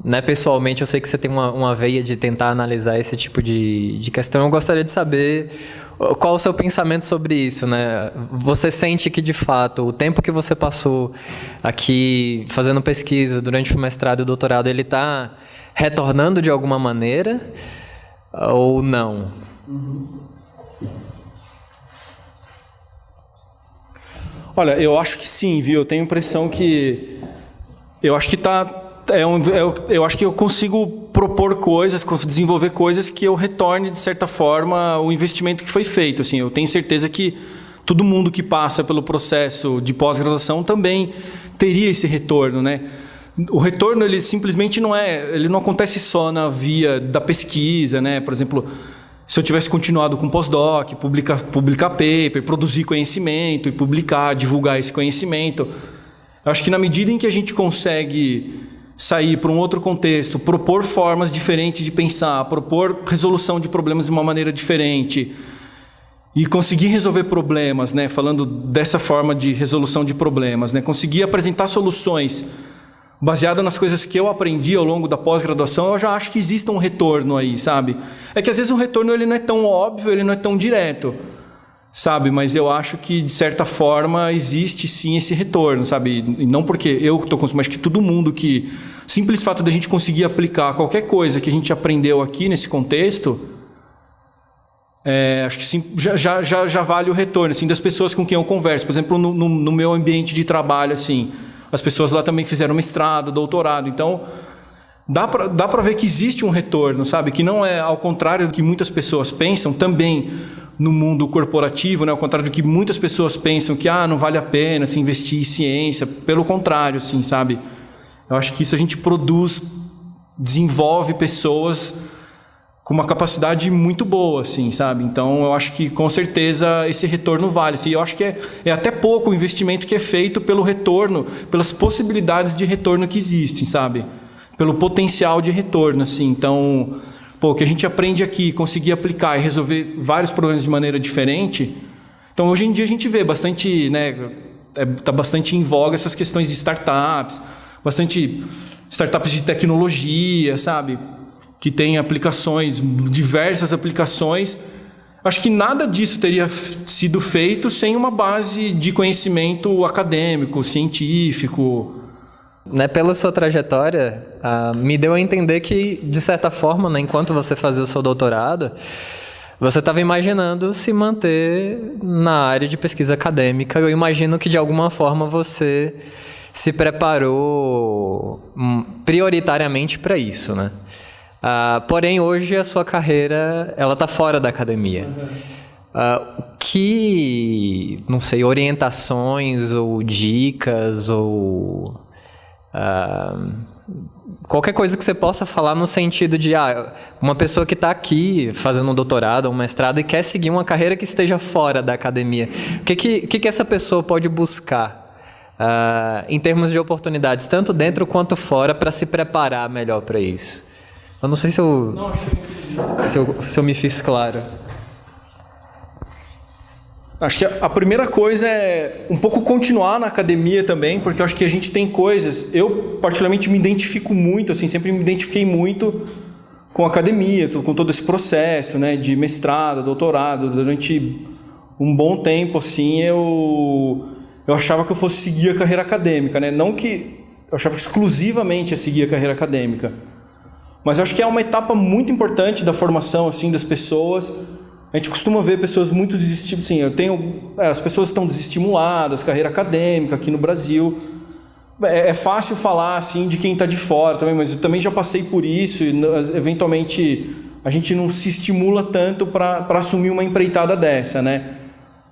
né, pessoalmente, eu sei que você tem uma veia de tentar analisar esse tipo de questão. Eu gostaria de saber qual o seu pensamento sobre isso, né? Você sente que, de fato, o tempo que você passou aqui fazendo pesquisa durante o mestrado e o doutorado, ele está retornando de alguma maneira ou não? Olha, eu acho que sim, viu? Eu tenho a impressão que eu acho que eu acho que eu consigo propor coisas, consigo desenvolver coisas que eu retorne, de certa forma, o investimento que foi feito. Assim, eu tenho certeza que todo mundo que passa pelo processo de pós-graduação também teria esse retorno, né? O retorno, ele simplesmente ele não acontece só na via da pesquisa, né? Por exemplo, se eu tivesse continuado com pós-doc, publicar paper, produzir conhecimento e publicar, divulgar esse conhecimento, eu acho que na medida em que a gente consegue sair para um outro contexto, propor formas diferentes de pensar, propor resolução de problemas de uma maneira diferente e conseguir resolver problemas, né? Falando dessa forma de resolução de problemas, né? Conseguir apresentar soluções baseado nas coisas que eu aprendi ao longo da pós-graduação, eu já acho que existe um retorno aí, sabe? É que às vezes o retorno ele não é tão óbvio, ele não é tão direto, sabe? Mas eu acho que, de certa forma, existe sim esse retorno, sabe? E não porque eu estou consumindo, mas que todo mundo que... Simples fato da gente conseguir aplicar qualquer coisa que a gente aprendeu aqui nesse contexto, acho que sim, já vale o retorno, assim, das pessoas com quem eu converso. Por exemplo, no meu ambiente de trabalho, assim... As pessoas lá também fizeram mestrado, doutorado. Então, dá para ver que existe um retorno, sabe? Que não é ao contrário do que muitas pessoas pensam, também no mundo corporativo, né? Ao contrário do que muitas pessoas pensam que não vale a pena se investir em ciência. Pelo contrário, assim, sabe? Eu acho que isso a gente desenvolve pessoas com uma capacidade muito boa, assim, sabe? Então, eu acho que, com certeza, esse retorno vale. Assim, eu acho que é até pouco o investimento que é feito pelo retorno, pelas possibilidades de retorno que existem, sabe? Pelo potencial de retorno, assim. Então, o que a gente aprende aqui, conseguir aplicar e resolver vários problemas de maneira diferente. Então, hoje em dia, a gente vê bastante, né? Está bastante em voga essas questões de startups, bastante... startups de tecnologia, sabe? Que tem aplicações, diversas aplicações. Acho que nada disso teria sido feito sem uma base de conhecimento acadêmico, científico. Né, pela sua trajetória, me deu a entender que, de certa forma, né, enquanto você fazia o seu doutorado, você estava imaginando se manter na área de pesquisa acadêmica. Eu imagino que, de alguma forma, você se preparou prioritariamente para isso, né? Porém, hoje a sua carreira está fora da academia. Que, não sei, orientações ou dicas ou qualquer coisa que você possa falar no sentido de uma pessoa que está aqui fazendo um doutorado ou um mestrado e quer seguir uma carreira que esteja fora da academia. O que essa pessoa pode buscar em termos de oportunidades, tanto dentro quanto fora, para se preparar melhor para isso? Eu não sei se eu me fiz claro. Acho que a primeira coisa é um pouco continuar na academia também, porque eu acho que a gente tem coisas... Eu, particularmente, me identifico muito, assim, sempre me identifiquei muito com a academia, com todo esse processo, né, de mestrado, doutorado. Durante um bom tempo, assim, eu achava que eu fosse seguir a carreira acadêmica, né? Não que eu achava que exclusivamente ia seguir a carreira acadêmica. Mas eu acho que é uma etapa muito importante da formação, assim, das pessoas. A gente costuma ver pessoas muito desestimuladas. Sim, as pessoas estão desestimuladas, carreira acadêmica aqui no Brasil. É fácil falar, assim, de quem está de fora também, mas eu também já passei por isso e, eventualmente, a gente não se estimula tanto para assumir uma empreitada dessa, né?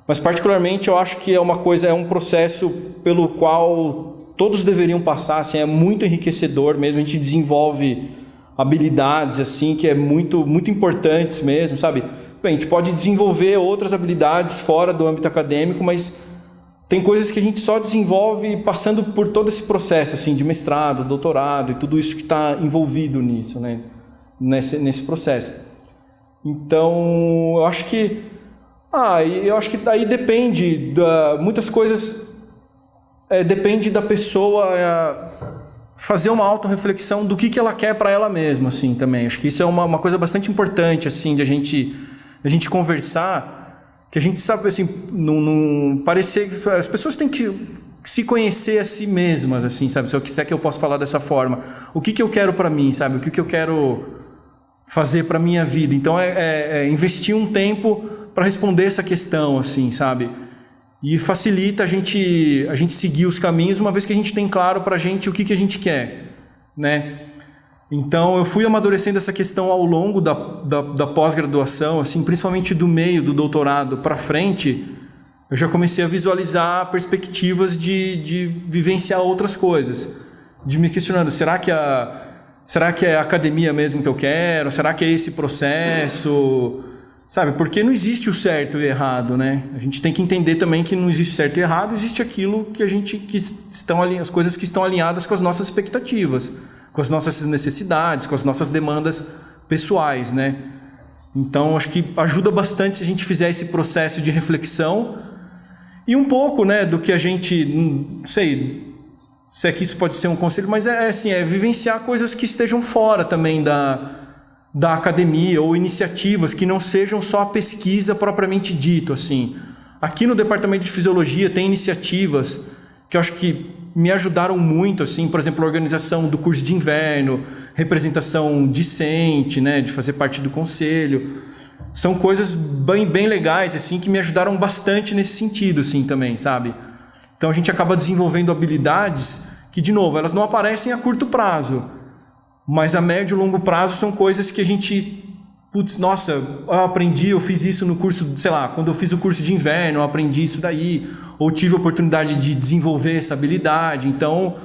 Mas, particularmente, eu acho que é um processo pelo qual todos deveriam passar, assim, é muito enriquecedor mesmo. A gente desenvolve habilidades, assim, que é muito, muito importantes mesmo, sabe? Bem, a gente pode desenvolver outras habilidades fora do âmbito acadêmico, mas tem coisas que a gente só desenvolve passando por todo esse processo, assim, de mestrado, doutorado e tudo isso que está envolvido nisso, né? Nesse processo. Então, eu acho que daí depende muitas coisas, depende da pessoa fazer uma autorreflexão do que ela quer para ela mesma, assim, também. Acho que isso é uma coisa bastante importante, assim, de a gente conversar, que a gente sabe, assim, não parecer... As pessoas têm que se conhecer a si mesmas, assim, sabe? Se eu quiser que eu possa falar dessa forma. O que eu quero para mim, sabe? O que eu quero fazer para minha vida. Então, investir um tempo para responder essa questão, assim, sabe? E facilita a gente seguir os caminhos, uma vez que a gente tem claro para a gente o que a gente quer, né? Então, eu fui amadurecendo essa questão ao longo da pós-graduação, assim, principalmente do meio do doutorado para frente. Eu já comecei a visualizar perspectivas de vivenciar outras coisas, de me questionando, será que é a academia mesmo que eu quero? Será que é esse processo? Sabe, porque não existe o certo e o errado, né? A gente tem que entender também que não existe certo e errado, existe aquilo as coisas que estão alinhadas com as nossas expectativas, com as nossas necessidades, com as nossas demandas pessoais, né? Então, acho que ajuda bastante se a gente fizer esse processo de reflexão e um pouco, né, do que a gente, não sei se é que isso pode ser um conselho, mas é vivenciar coisas que estejam fora também da academia, ou iniciativas que não sejam só a pesquisa propriamente dito, assim. Aqui no Departamento de Fisiologia tem iniciativas que eu acho que me ajudaram muito, assim, por exemplo, a organização do curso de inverno, representação discente, né, de fazer parte do conselho. São coisas bem legais, assim, que me ajudaram bastante nesse sentido, assim, também, sabe? Então a gente acaba desenvolvendo habilidades que, de novo, elas não aparecem a curto prazo, mas a médio e longo prazo são coisas que a gente... Nossa, eu fiz isso no curso, sei lá, quando eu fiz o curso de inverno, eu aprendi isso daí, ou tive a oportunidade de desenvolver essa habilidade. Então,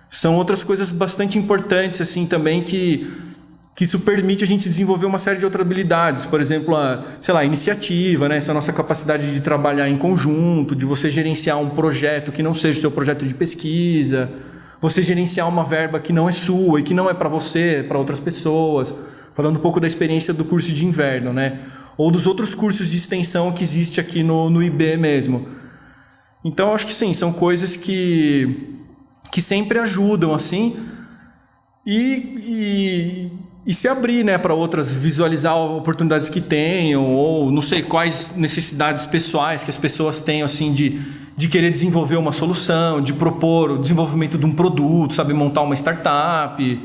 são outras coisas bastante importantes, assim, também, que isso permite a gente desenvolver uma série de outras habilidades. Por exemplo, a iniciativa, né? Essa nossa capacidade de trabalhar em conjunto, de você gerenciar um projeto que não seja o seu projeto de pesquisa, você gerenciar uma verba que não é sua e que não é para você, é para outras pessoas. Falando um pouco da experiência do curso de inverno, né? Ou dos outros cursos de extensão que existe aqui no IB mesmo. Então, acho que sim, são coisas que sempre ajudam, assim. e se abrir, né, para outras, visualizar oportunidades que tenham, ou não sei quais necessidades pessoais que as pessoas tenham, assim, de querer desenvolver uma solução, de propor o desenvolvimento de um produto, sabe, montar uma startup.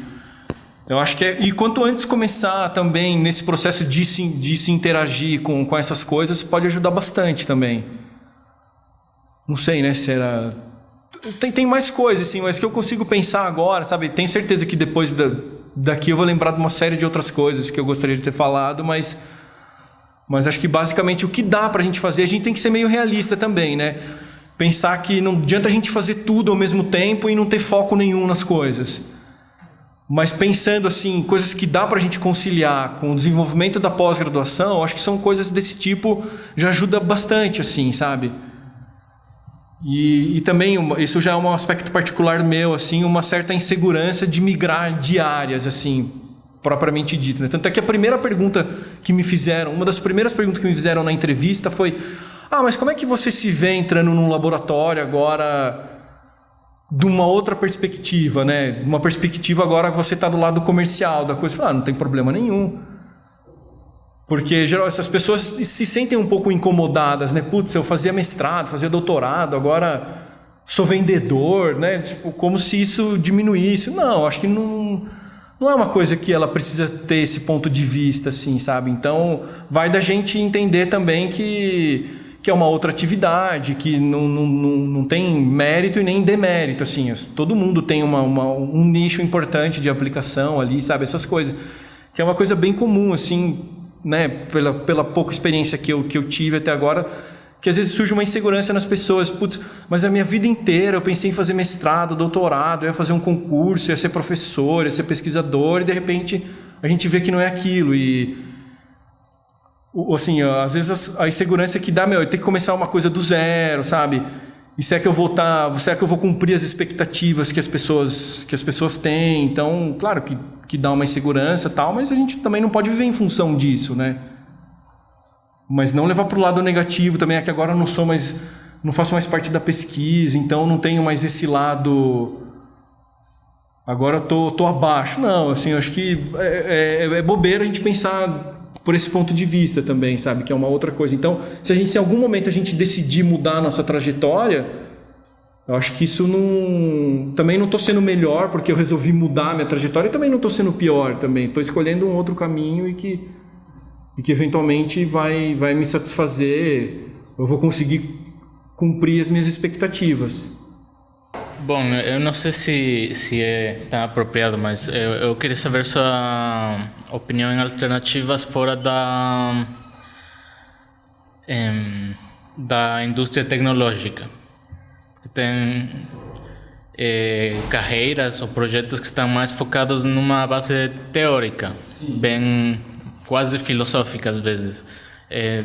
Eu acho que e quanto antes começar também nesse processo de se interagir com essas coisas, pode ajudar bastante também. Não sei, né, se era... Tem mais coisas, assim, mas que eu consigo pensar agora, sabe? Tenho certeza que depois daqui eu vou lembrar de uma série de outras coisas que eu gostaria de ter falado, mas acho que basicamente o que dá pra gente fazer, a gente tem que ser meio realista também, né? Pensar que não adianta a gente fazer tudo ao mesmo tempo e não ter foco nenhum nas coisas. Mas pensando assim, coisas que dá pra gente conciliar com o desenvolvimento da pós-graduação, acho que são coisas desse tipo, já ajuda bastante, assim, sabe? E também, isso já é um aspecto particular meu, assim, uma certa insegurança de migrar de áreas, assim, propriamente dito, né? Tanto é que a primeira pergunta que me fizeram, uma das primeiras perguntas que me fizeram na entrevista foi: mas como é que você se vê entrando num laboratório agora de uma outra perspectiva, né? Uma perspectiva agora que você está do lado comercial da coisa. Eu falei, não tem problema nenhum. Porque geral, essas pessoas se sentem um pouco incomodadas, né? Putz, eu fazia mestrado, fazia doutorado, agora sou vendedor, né? Tipo, como se isso diminuísse. Não, acho que não é uma coisa que ela precisa ter esse ponto de vista, assim, sabe? Então, vai da gente entender também que é uma outra atividade, que não tem mérito e nem demérito, assim. Todo mundo tem um nicho importante de aplicação ali, sabe? Essas coisas. Que é uma coisa bem comum, assim, né, pela pouca experiência que eu tive até agora, que às vezes surge uma insegurança nas pessoas. Putz, mas a minha vida inteira eu pensei em fazer mestrado, doutorado, eu ia fazer um concurso, ia ser professor, ia ser pesquisador, e de repente a gente vê que não é aquilo. E assim, às vezes a insegurança que dá, eu tenho que começar uma coisa do zero, sabe? E será que eu vou cumprir as expectativas que as pessoas têm? Então, claro que dá uma insegurança e tal, mas a gente também não pode viver em função disso, né? Mas não levar para o lado negativo também, é que agora eu não faço mais parte da pesquisa, então não tenho mais esse lado, agora eu tô abaixo. Não, assim, eu acho que é bobeira a gente pensar por esse ponto de vista também, sabe? Que é uma outra coisa. Então, se em algum momento a gente decidir mudar a nossa trajetória, eu acho que isso também não estou sendo melhor porque eu resolvi mudar a minha trajetória, e também não estou sendo pior também. Estou escolhendo um outro caminho e que eventualmente vai me satisfazer, eu vou conseguir cumprir as minhas expectativas. Bom, eu não sei se é tão apropriado, mas eu queria saber sua opinião em alternativas fora da indústria tecnológica. Tem carreiras ou projetos que estão mais focados numa base teórica, bem quase filosófica às vezes.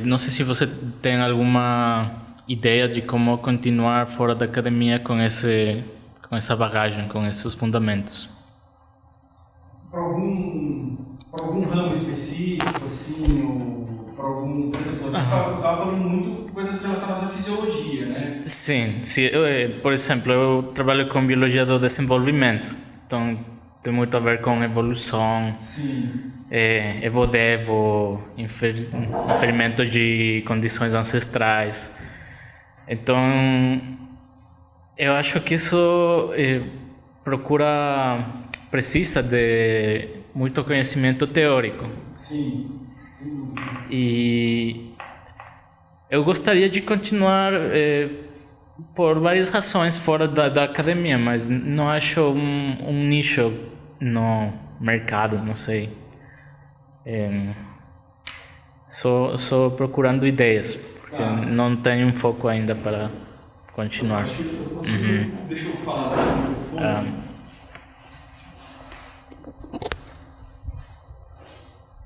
Não sei se você tem alguma ideia de como continuar fora da academia com essa bagagem, com esses fundamentos. Para algum ramo específico, assim, ou para algum... Por exemplo, a gente estava falando muito coisas relacionadas à fisiologia, né? Sim. Por exemplo, eu trabalho com biologia do desenvolvimento, então tem muito a ver com evolução, evo-devo, inferimento de condições ancestrais. Então, eu acho que isso precisa de muito conhecimento teórico. Sim. E eu gostaria de continuar por várias razões fora da academia, mas não acho um nicho no mercado, não sei. Só procurando ideias, porque não tenho um foco ainda para continuar. Deixa eu falar no microfone.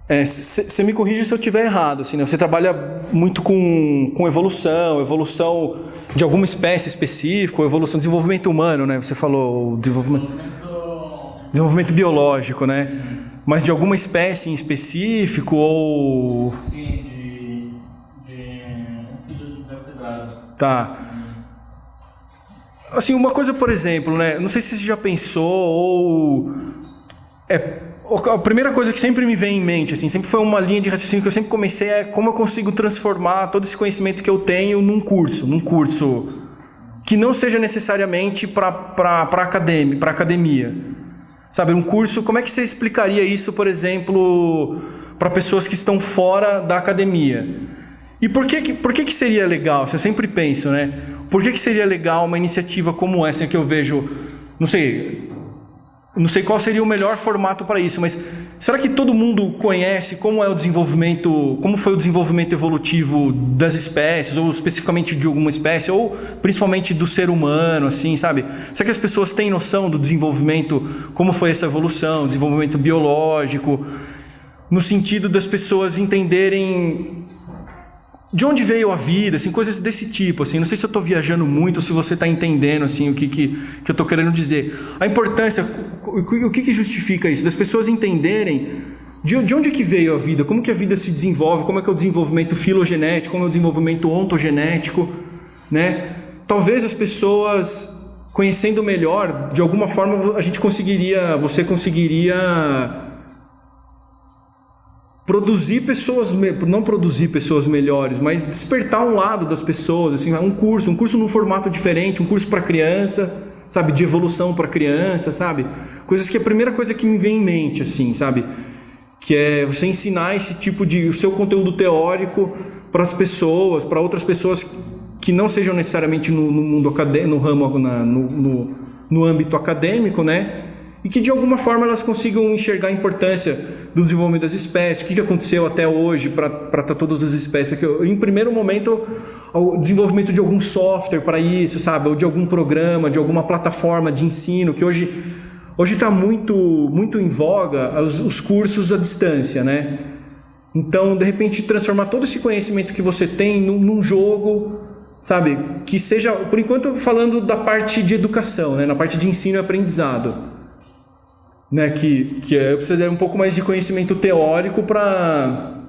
Você me corrige se eu estiver errado, assim, né? Você trabalha muito com evolução de alguma espécie específica, desenvolvimento humano, né? Você falou desenvolvimento biológico, né? Mas de alguma espécie em específico ou... Sim, de filho de vertebrado. Tá. Assim, uma coisa, por exemplo, né? Não sei se você já pensou ou A primeira coisa que sempre me vem em mente, assim, sempre foi uma linha de raciocínio que eu sempre comecei, é como eu consigo transformar todo esse conhecimento que eu tenho num curso que não seja necessariamente para academia. Sabe, um curso, como é que você explicaria isso, por exemplo, para pessoas que estão fora da academia? E por que seria legal? Eu sempre penso, né? Por que seria legal uma iniciativa como essa que eu vejo, não sei qual seria o melhor formato para isso, mas será que todo mundo conhece como foi o desenvolvimento evolutivo das espécies, ou especificamente de alguma espécie, ou principalmente do ser humano, assim, sabe? Será que as pessoas têm noção do desenvolvimento, como foi essa evolução, desenvolvimento biológico, no sentido das pessoas entenderem de onde veio a vida, assim, coisas desse tipo, assim. Não sei se eu estou viajando muito ou se você está entendendo, assim, o que eu estou querendo dizer. A importância, o que justifica isso? Das pessoas entenderem de onde que veio a vida, como que a vida se desenvolve, como é que é o desenvolvimento filogenético, como é o desenvolvimento ontogenético, né? Talvez as pessoas, conhecendo melhor, de alguma forma você conseguiria não produzir pessoas melhores, mas despertar um lado das pessoas, assim, um curso num formato diferente, um curso para criança, sabe, de evolução para criança, sabe, coisas que a primeira coisa que me vem em mente, assim, sabe, que é você ensinar o seu conteúdo teórico para as pessoas, para outras pessoas que não sejam necessariamente no mundo acadêmico, no ramo, no âmbito acadêmico, né? E que de alguma forma elas consigam enxergar a importância do desenvolvimento das espécies, o que aconteceu até hoje para tratar todas as espécies. Em primeiro momento, o desenvolvimento de algum software para isso, sabe? Ou de algum programa, de alguma plataforma de ensino, que hoje está muito em voga os cursos à distância, né? Então, de repente, transformar todo esse conhecimento que você tem num jogo, sabe? Que seja, por enquanto, falando da parte de educação, né? Na parte de ensino e aprendizado. Né, que eu precisaria um pouco mais de conhecimento teórico para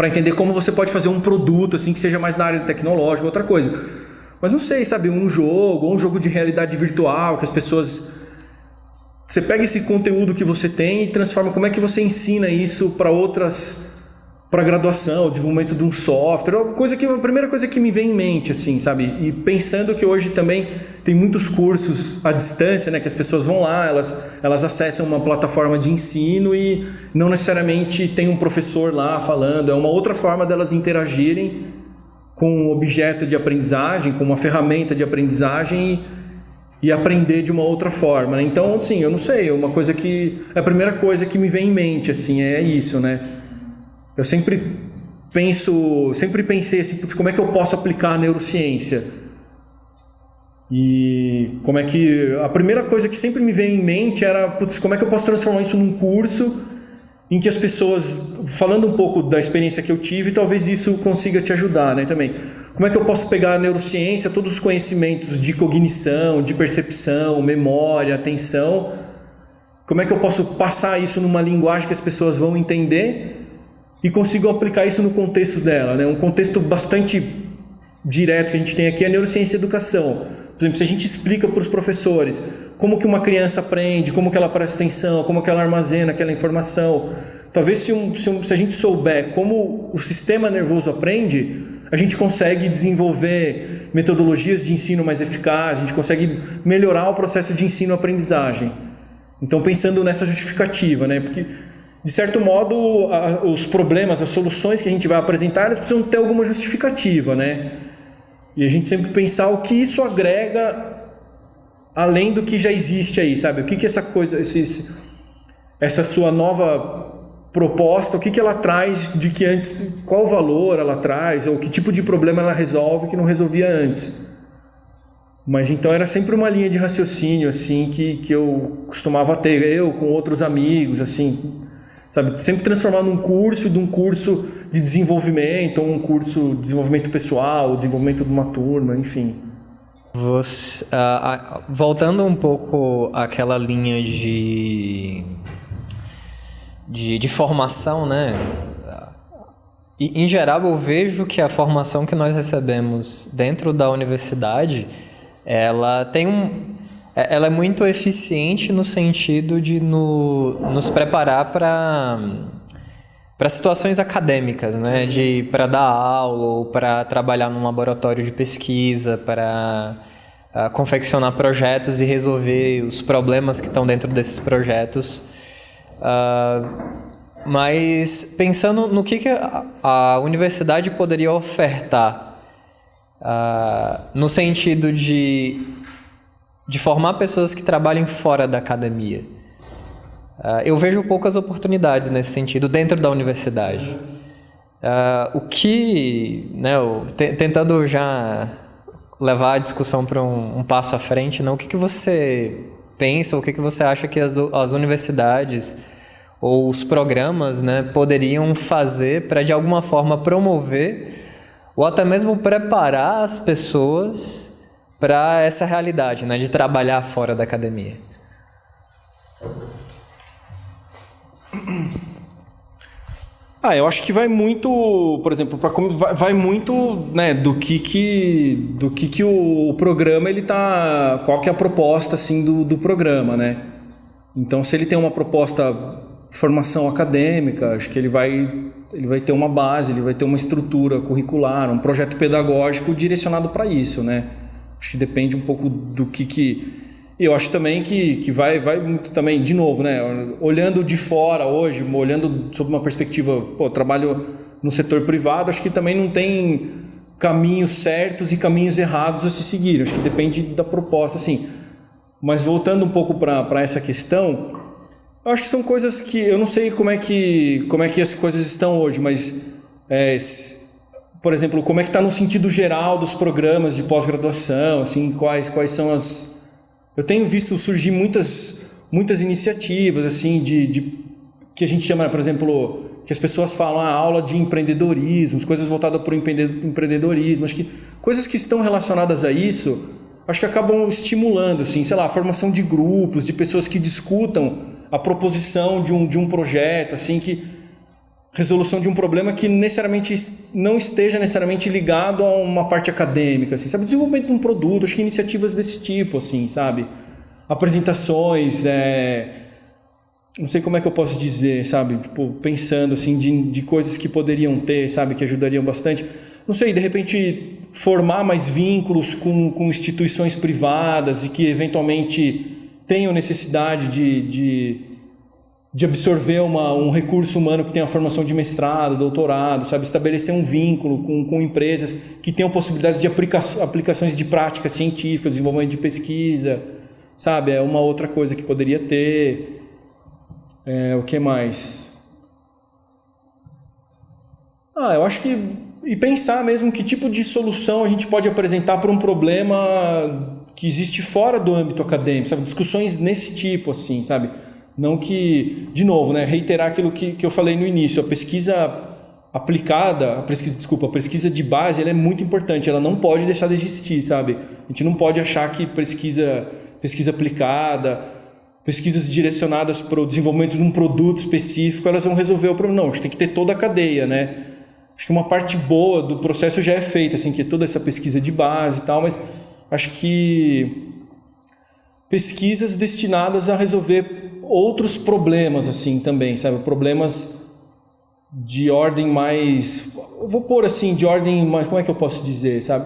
entender como você pode fazer um produto assim que seja mais na área tecnológica, outra coisa. Mas não sei, sabe, um jogo de realidade virtual, que as pessoas... Você pega esse conteúdo que você tem e transforma, como é que você ensina isso para graduação, o desenvolvimento de um software, a primeira coisa que me vem em mente, assim, sabe? E pensando que hoje também tem muitos cursos à distância, né? Que as pessoas vão lá, elas acessam uma plataforma de ensino e não necessariamente tem um professor lá falando, é uma outra forma delas interagirem com um objeto de aprendizagem, com uma ferramenta de aprendizagem e aprender de uma outra forma, né? Então, assim, eu não sei, a primeira coisa que me vem em mente, assim, é isso, né? Eu sempre pensei assim, como é que eu posso aplicar a neurociência? E como é que... A primeira coisa que sempre me vem em mente era, como é que eu posso transformar isso num curso em que as pessoas, falando um pouco da experiência que eu tive, talvez isso consiga te ajudar, né, também. Como é que eu posso pegar a neurociência, todos os conhecimentos de cognição, de percepção, memória, atenção, como é que eu posso passar isso numa linguagem que as pessoas vão entender e consigo aplicar isso no contexto dela, né? Um contexto bastante direto que a gente tem aqui é a neurociência e educação. Por exemplo, se a gente explica para os professores como que uma criança aprende, como que ela presta atenção, como que ela armazena aquela informação, talvez se a gente souber como o sistema nervoso aprende, a gente consegue desenvolver metodologias de ensino mais eficazes, a gente consegue melhorar o processo de ensino-aprendizagem. Então, pensando nessa justificativa, né? Porque, de certo modo, os problemas, as soluções que a gente vai apresentar, elas precisam ter alguma justificativa, né? E a gente sempre pensar o que isso agrega além do que já existe aí, sabe? O que essa coisa, essa sua nova proposta, o que ela traz de que antes, qual valor ela traz, ou que tipo de problema ela resolve que não resolvia antes. Mas então era sempre uma linha de raciocínio assim que eu costumava ter, eu com outros amigos, assim, sabe, sempre transformar num curso, de um curso de desenvolvimento, ou um curso de desenvolvimento pessoal, desenvolvimento de uma turma, enfim. Voltando um pouco àquela linha de formação, né? E, em geral, eu vejo que a formação que nós recebemos dentro da universidade, ela tem ela é muito eficiente no sentido de nos preparar para situações acadêmicas, né? Para dar aula ou para trabalhar num laboratório de pesquisa, para confeccionar projetos e resolver os problemas que estão dentro desses projetos. Mas pensando no que a universidade poderia ofertar, no sentido de formar pessoas que trabalhem fora da academia. Eu vejo poucas oportunidades nesse sentido dentro da universidade. Tentando já levar a discussão para um passo à frente, o que você pensa, o que você acha que as universidades ou os programas, né, poderiam fazer para, de alguma forma, promover ou até mesmo preparar as pessoas para essa realidade, né, de trabalhar fora da academia? Eu acho que vai muito, por exemplo, vai muito, né, do que o programa ele tá, qual que é a proposta assim do programa, né? Então, se ele tem uma proposta de formação acadêmica, acho que ele vai ter uma base, ele vai ter uma estrutura curricular, um projeto pedagógico direcionado para isso, né? Acho que depende um pouco do que eu acho também que vai muito também, de novo, né? Olhando de fora hoje, olhando sob uma perspectiva, trabalho no setor privado, acho que também não tem caminhos certos e caminhos errados a se seguir. Acho que depende da proposta, assim. Mas voltando um pouco para essa questão, eu acho que são coisas que eu não sei como é que as coisas estão hoje, mas por exemplo, como é que está no sentido geral dos programas de pós-graduação, assim, quais são as... Eu tenho visto surgir muitas iniciativas, assim, que a gente chama, por exemplo, que as pessoas falam aula de empreendedorismo, coisas voltadas para o empreendedorismo. Acho que coisas que estão relacionadas a isso, acho que acabam estimulando, assim, sei lá, a formação de grupos, de pessoas que discutam a proposição de um projeto, assim, resolução de um problema que não esteja necessariamente ligado a uma parte acadêmica, assim, sabe? Desenvolvimento de um produto, acho que iniciativas desse tipo, assim, sabe? Apresentações, não sei como é que eu posso dizer, sabe? Tipo, pensando, assim, de coisas que poderiam ter, sabe? Que ajudariam bastante. Não sei, de repente, formar mais vínculos com instituições privadas e que, eventualmente, tenham necessidade de absorver um recurso humano que tenha a formação de mestrado, doutorado, sabe? Estabelecer um vínculo com empresas que tenham possibilidades de aplicações de práticas científicas, desenvolvimento de pesquisa, sabe? É uma outra coisa que poderia ter. O que mais? Eu acho que... E pensar mesmo que tipo de solução a gente pode apresentar para um problema que existe fora do âmbito acadêmico, sabe? Discussões nesse tipo, assim, sabe? Não que, de novo, né, reiterar aquilo que eu falei no início, a pesquisa aplicada, a pesquisa de base, ela é muito importante, ela não pode deixar de existir, sabe? A gente não pode achar que pesquisa aplicada, pesquisas direcionadas para o desenvolvimento de um produto específico, elas vão resolver o problema. Não, a gente tem que ter toda a cadeia, né? Acho que uma parte boa do processo já é feita, assim, que é toda essa pesquisa de base e tal, mas acho que pesquisas destinadas a resolver outros problemas, assim, também, sabe? Problemas de ordem mais... Eu vou pôr assim, de ordem mais... Como é que eu posso dizer, sabe?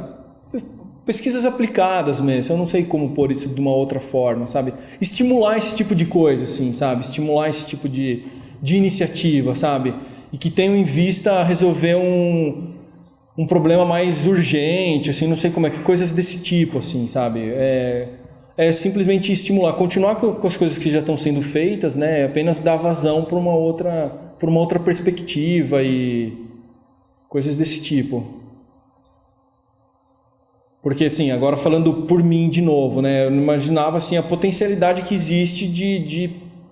Pesquisas aplicadas mesmo. Eu não sei como pôr isso de uma outra forma, sabe? Estimular esse tipo de coisa, assim, sabe? Estimular esse tipo de iniciativa, sabe? E que tenham em vista resolver um problema mais urgente, assim, não sei como é que... Coisas desse tipo, assim, sabe? É simplesmente estimular, continuar com as coisas que já estão sendo feitas, né? Apenas dar vazão para uma outra perspectiva e coisas desse tipo. Porque, assim, agora falando por mim de novo, né? Eu não imaginava, assim, a potencialidade que existe de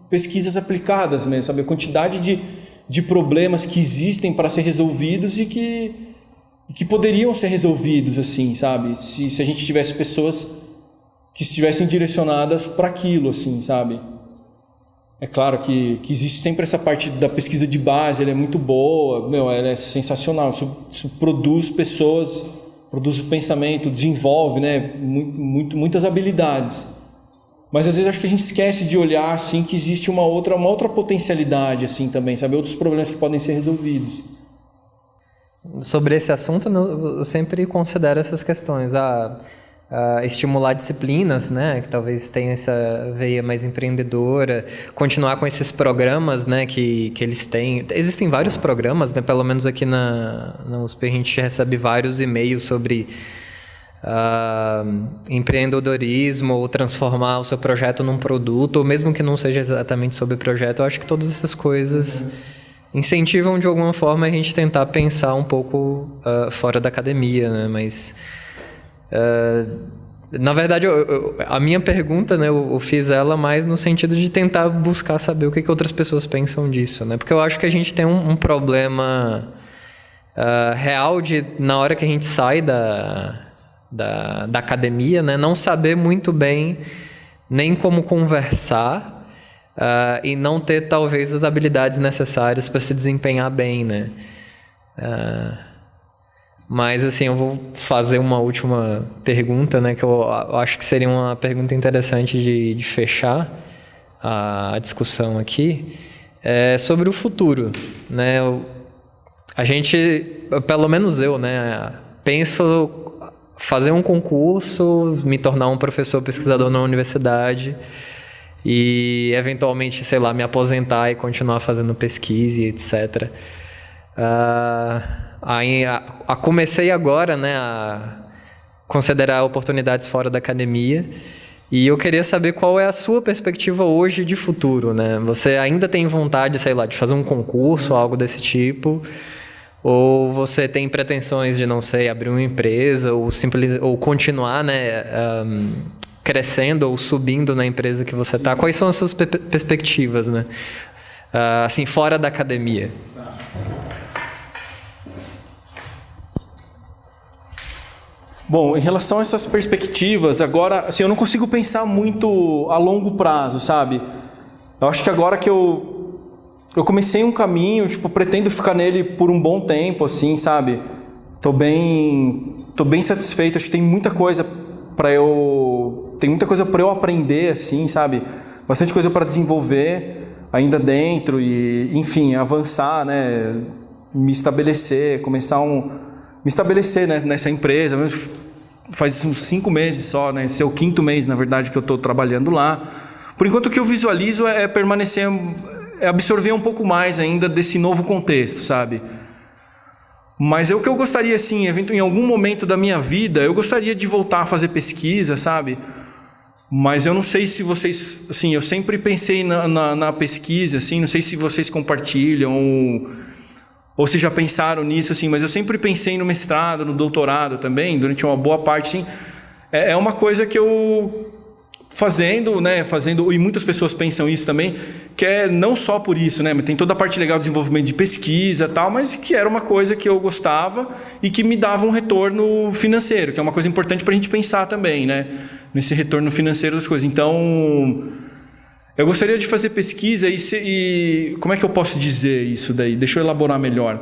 pesquisas aplicadas mesmo, sabe? A quantidade de problemas que existem para ser resolvidos e que poderiam ser resolvidos, assim, sabe? Se a gente tivesse pessoas que estivessem direcionadas para aquilo, assim, sabe? É claro que existe sempre essa parte da pesquisa de base, ela é muito boa, ela é sensacional, isso produz pessoas, produz pensamento, desenvolve, né, muitas habilidades. Mas às vezes acho que a gente esquece de olhar assim que existe uma outra potencialidade assim também, sabe? Outros problemas que podem ser resolvidos. Sobre esse assunto, eu sempre considero essas questões. Estimular disciplinas, né, que talvez tenha essa veia mais empreendedora, continuar com esses programas, né, que eles têm. Existem vários programas, né, pelo menos aqui na USP a gente recebe vários e-mails sobre empreendedorismo, ou transformar o seu projeto num produto, ou mesmo que não seja exatamente sobre projeto. Eu acho que todas essas coisas incentivam de alguma forma a gente tentar pensar um pouco fora da academia, né, mas... na verdade, a minha pergunta, né, eu fiz ela mais no sentido de tentar buscar saber o que outras pessoas pensam disso, né? Porque eu acho que a gente tem um problema real de, na hora que a gente sai da academia, né, não saber muito bem nem como conversar e não ter, talvez, as habilidades necessárias para se desempenhar bem, né? Mas, assim, eu vou fazer uma última pergunta, né, que eu acho que seria uma pergunta interessante de fechar a discussão aqui, sobre o futuro, né? A gente, pelo menos eu, né, penso fazer um concurso, me tornar um professor pesquisador na universidade e, eventualmente, sei lá, me aposentar e continuar fazendo pesquisa e etc. Comecei agora, né, a considerar oportunidades fora da academia, e eu queria saber qual é a sua perspectiva hoje de futuro, né? Você ainda tem vontade, sei lá, de fazer um concurso ou algo desse tipo? Ou você tem pretensões de, não sei, abrir uma empresa ou continuar, né, crescendo ou subindo na empresa que você está? Quais são as suas perspectivas, né? Assim, fora da academia? Bom, em relação a essas perspectivas, agora, assim, eu não consigo pensar muito a longo prazo, sabe? Eu acho que agora que eu comecei um caminho, tipo, pretendo ficar nele por um bom tempo, assim, sabe? Tô bem satisfeito, acho que tem muita coisa para eu aprender, assim, sabe? Bastante coisa para desenvolver ainda dentro e, enfim, avançar, né? Me estabelecer, né, nessa empresa. Faz uns 5 meses só, né? Esse é o 5º mês, na verdade, que eu estou trabalhando lá. Por enquanto, o que eu visualizo é permanecer, é absorver um pouco mais ainda desse novo contexto, sabe? Mas o que eu gostaria, assim, em algum momento da minha vida, eu gostaria de voltar a fazer pesquisa, sabe? Mas eu não sei se vocês, assim, eu sempre pensei na pesquisa, assim, não sei se vocês compartilham ou se já pensaram nisso, assim, mas eu sempre pensei no mestrado, no doutorado também, durante uma boa parte, assim. É uma coisa que eu fazendo, e muitas pessoas pensam isso também, que é não só por isso, né, mas tem toda a parte legal do desenvolvimento de pesquisa e tal, mas que era uma coisa que eu gostava e que me dava um retorno financeiro, que é uma coisa importante para a gente pensar também, né, nesse retorno financeiro das coisas. Então, eu gostaria de fazer pesquisa e como é que eu posso dizer isso daí? Deixa eu elaborar melhor.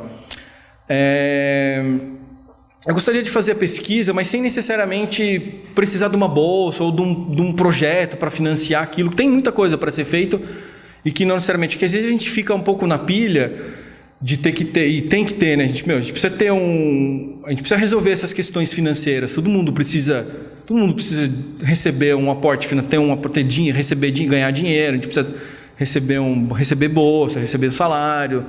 Eu gostaria de fazer a pesquisa, mas sem necessariamente precisar de uma bolsa ou de um projeto para financiar aquilo. Tem muita coisa para ser feito e que não necessariamente... Porque às vezes a gente fica um pouco na pilha de ter que ter, e tem que ter, né? A gente precisa ter a gente precisa resolver essas questões financeiras. Todo mundo precisa receber um aporte financeiro, ganhar dinheiro. A gente precisa receber bolsa, receber salário,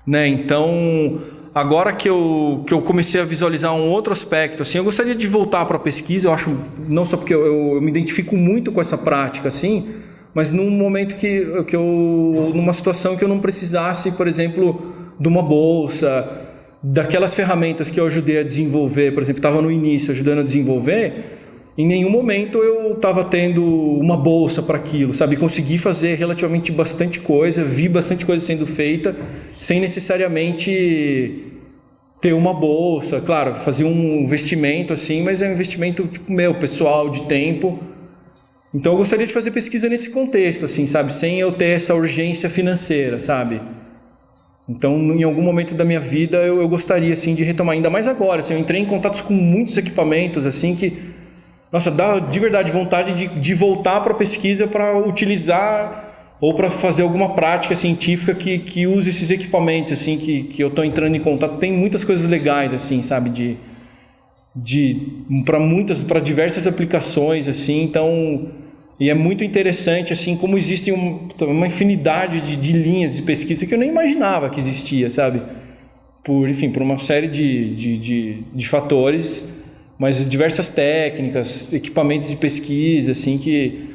né? Então, agora que eu comecei a visualizar um outro aspecto, assim, eu gostaria de voltar para a pesquisa. Eu acho, não só porque eu me identifico muito com essa prática, assim, mas num momento numa situação que eu não precisasse, por exemplo, de uma bolsa, daquelas ferramentas que eu ajudei a desenvolver. Por exemplo, estava no início ajudando a desenvolver, em nenhum momento eu estava tendo uma bolsa para aquilo, sabe? Consegui fazer relativamente bastante coisa, vi bastante coisa sendo feita, sem necessariamente ter uma bolsa. Claro, fazer um investimento assim, mas é um investimento tipo meu, pessoal, de tempo. Então eu gostaria de fazer pesquisa nesse contexto, assim, sabe? Sem eu ter essa urgência financeira, sabe? Então, em algum momento da minha vida, eu gostaria, assim, de retomar. Ainda mais agora, assim, eu entrei em contato com muitos equipamentos, assim, que nossa, dá de verdade vontade de voltar para a pesquisa para utilizar ou para fazer alguma prática científica que use esses equipamentos, assim, que eu estou entrando em contato. Tem muitas coisas legais, assim, sabe, para diversas aplicações, assim, então, e é muito interessante, assim, como existe uma infinidade de linhas de pesquisa que eu nem imaginava que existia, sabe, por uma série de fatores, mas diversas técnicas, equipamentos de pesquisa, assim, que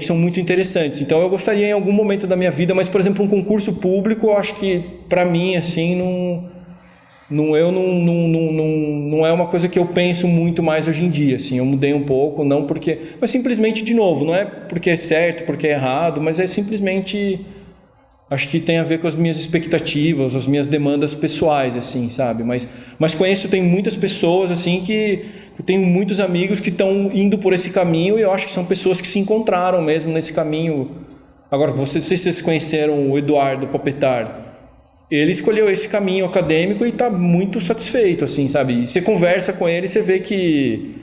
são muito interessantes. Então eu gostaria em algum momento da minha vida, mas por exemplo um concurso público, eu acho que para mim assim não é uma coisa que eu penso muito mais hoje em dia. Assim, eu mudei um pouco, mas simplesmente de novo, não é porque é certo, porque é errado, mas é simplesmente acho que tem a ver com as minhas expectativas, as minhas demandas pessoais, assim, sabe? Mas tem muitas pessoas assim eu tenho muitos amigos que estão indo por esse caminho e eu acho que são pessoas que se encontraram mesmo nesse caminho. Agora, não sei se vocês conheceram o Eduardo Popetar. Ele escolheu esse caminho acadêmico e está muito satisfeito, assim, sabe? E você conversa com ele, você vê que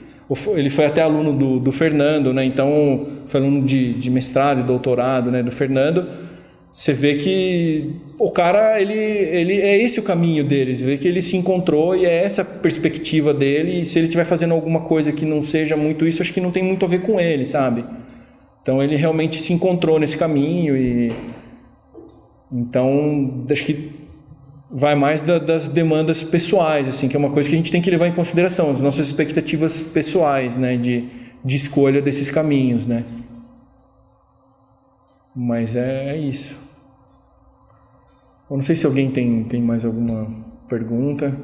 ele foi até aluno do Fernando, né? Então, foi aluno de mestrado e doutorado, né, do Fernando. Você vê que o cara, ele é esse o caminho dele, você vê que ele se encontrou e é essa a perspectiva dele, e se ele estiver fazendo alguma coisa que não seja muito isso, acho que não tem muito a ver com ele, sabe? Então ele realmente se encontrou nesse caminho e... Então, acho que vai mais das demandas pessoais, assim, que é uma coisa que a gente tem que levar em consideração, as nossas expectativas pessoais, né, de escolha desses caminhos, né? Mas é isso. Eu não sei se alguém tem mais alguma pergunta.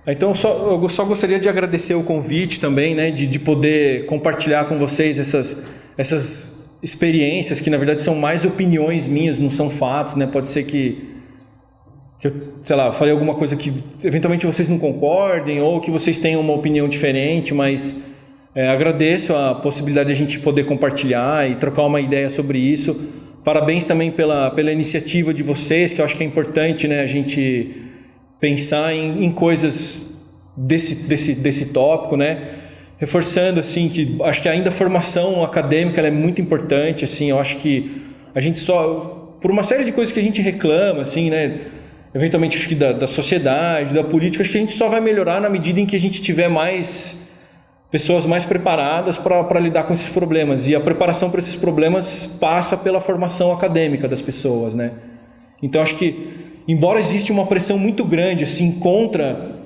Então, eu só gostaria de agradecer o convite também, né, de poder compartilhar com vocês essas experiências, que na verdade são mais opiniões minhas, não são fatos, né? Pode ser que eu, sei lá, falei alguma coisa que eventualmente vocês não concordem ou que vocês tenham uma opinião diferente, mas... agradeço a possibilidade de a gente poder compartilhar e trocar uma ideia sobre isso. Parabéns também pela iniciativa de vocês, que eu acho que é importante, né, a gente pensar em coisas desse tópico, né? Reforçando assim que acho que ainda a formação acadêmica ela é muito importante, assim, eu acho que a gente por uma série de coisas que a gente reclama, assim, né, eventualmente acho que da sociedade, da política, acho que a gente só vai melhorar na medida em que a gente tiver pessoas mais preparadas para lidar com esses problemas. E a preparação para esses problemas passa pela formação acadêmica das pessoas, né? Então, acho que, embora exista uma pressão muito grande assim, contra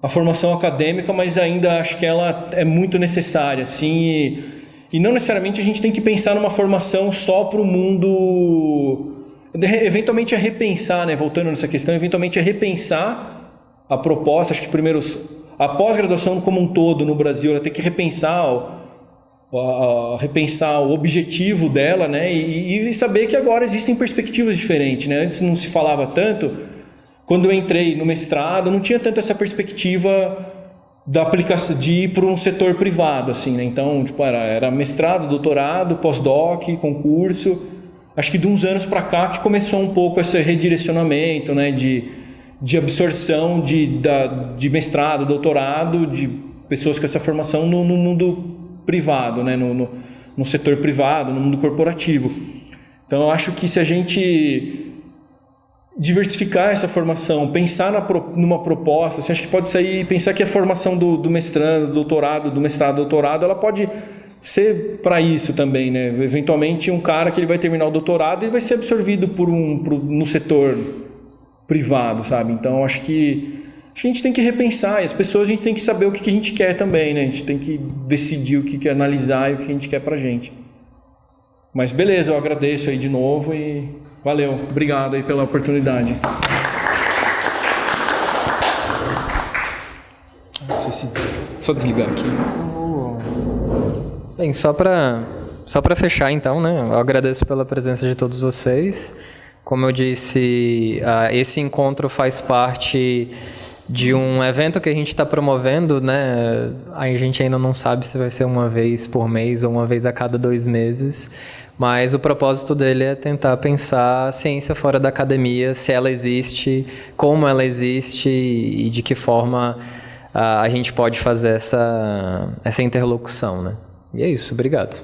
a formação acadêmica, mas ainda acho que ela é muito necessária. Assim, e não necessariamente a gente tem que pensar numa formação só para o mundo... Eventualmente é repensar, né? Voltando nessa questão, eventualmente é repensar a proposta. Acho que primeiro... A pós-graduação como um todo no Brasil, ela tem que repensar o objetivo dela, né? E saber que agora existem perspectivas diferentes, né? Antes não se falava tanto. Quando eu entrei no mestrado, não tinha tanto essa perspectiva da aplicação de ir para um setor privado, assim, né? Então, era mestrado, doutorado, pós-doc, concurso. Acho que de uns anos para cá que começou um pouco esse redirecionamento, né? De absorção de mestrado, doutorado, de pessoas com essa formação no mundo privado, né? No setor privado, no mundo corporativo. Então, eu acho que se a gente diversificar essa formação, pensar numa proposta, assim, acho que pode sair, pensar que a formação do mestrado, doutorado, do mestrado, doutorado, ela pode ser para isso também, né? Eventualmente, um cara que ele vai terminar o doutorado e vai ser absorvido no setor privado, sabe? Então, acho que a gente tem que repensar, e as pessoas a gente tem que saber o que a gente quer também, né? A gente tem que decidir o que quer analisar e o que a gente quer pra gente. Mas beleza, eu agradeço aí de novo e valeu, obrigado aí pela oportunidade. Não sei se só desligar aqui. Bem, só para fechar então, né? Eu agradeço pela presença de todos vocês. Como eu disse, esse encontro faz parte de um evento que a gente está promovendo, né? A gente ainda não sabe se vai ser uma vez por mês ou uma vez a cada 2 meses, Mas o propósito dele é tentar pensar a ciência fora da academia, se ela existe, como ela existe e de que forma a gente pode fazer essa interlocução, né? E é isso, obrigado.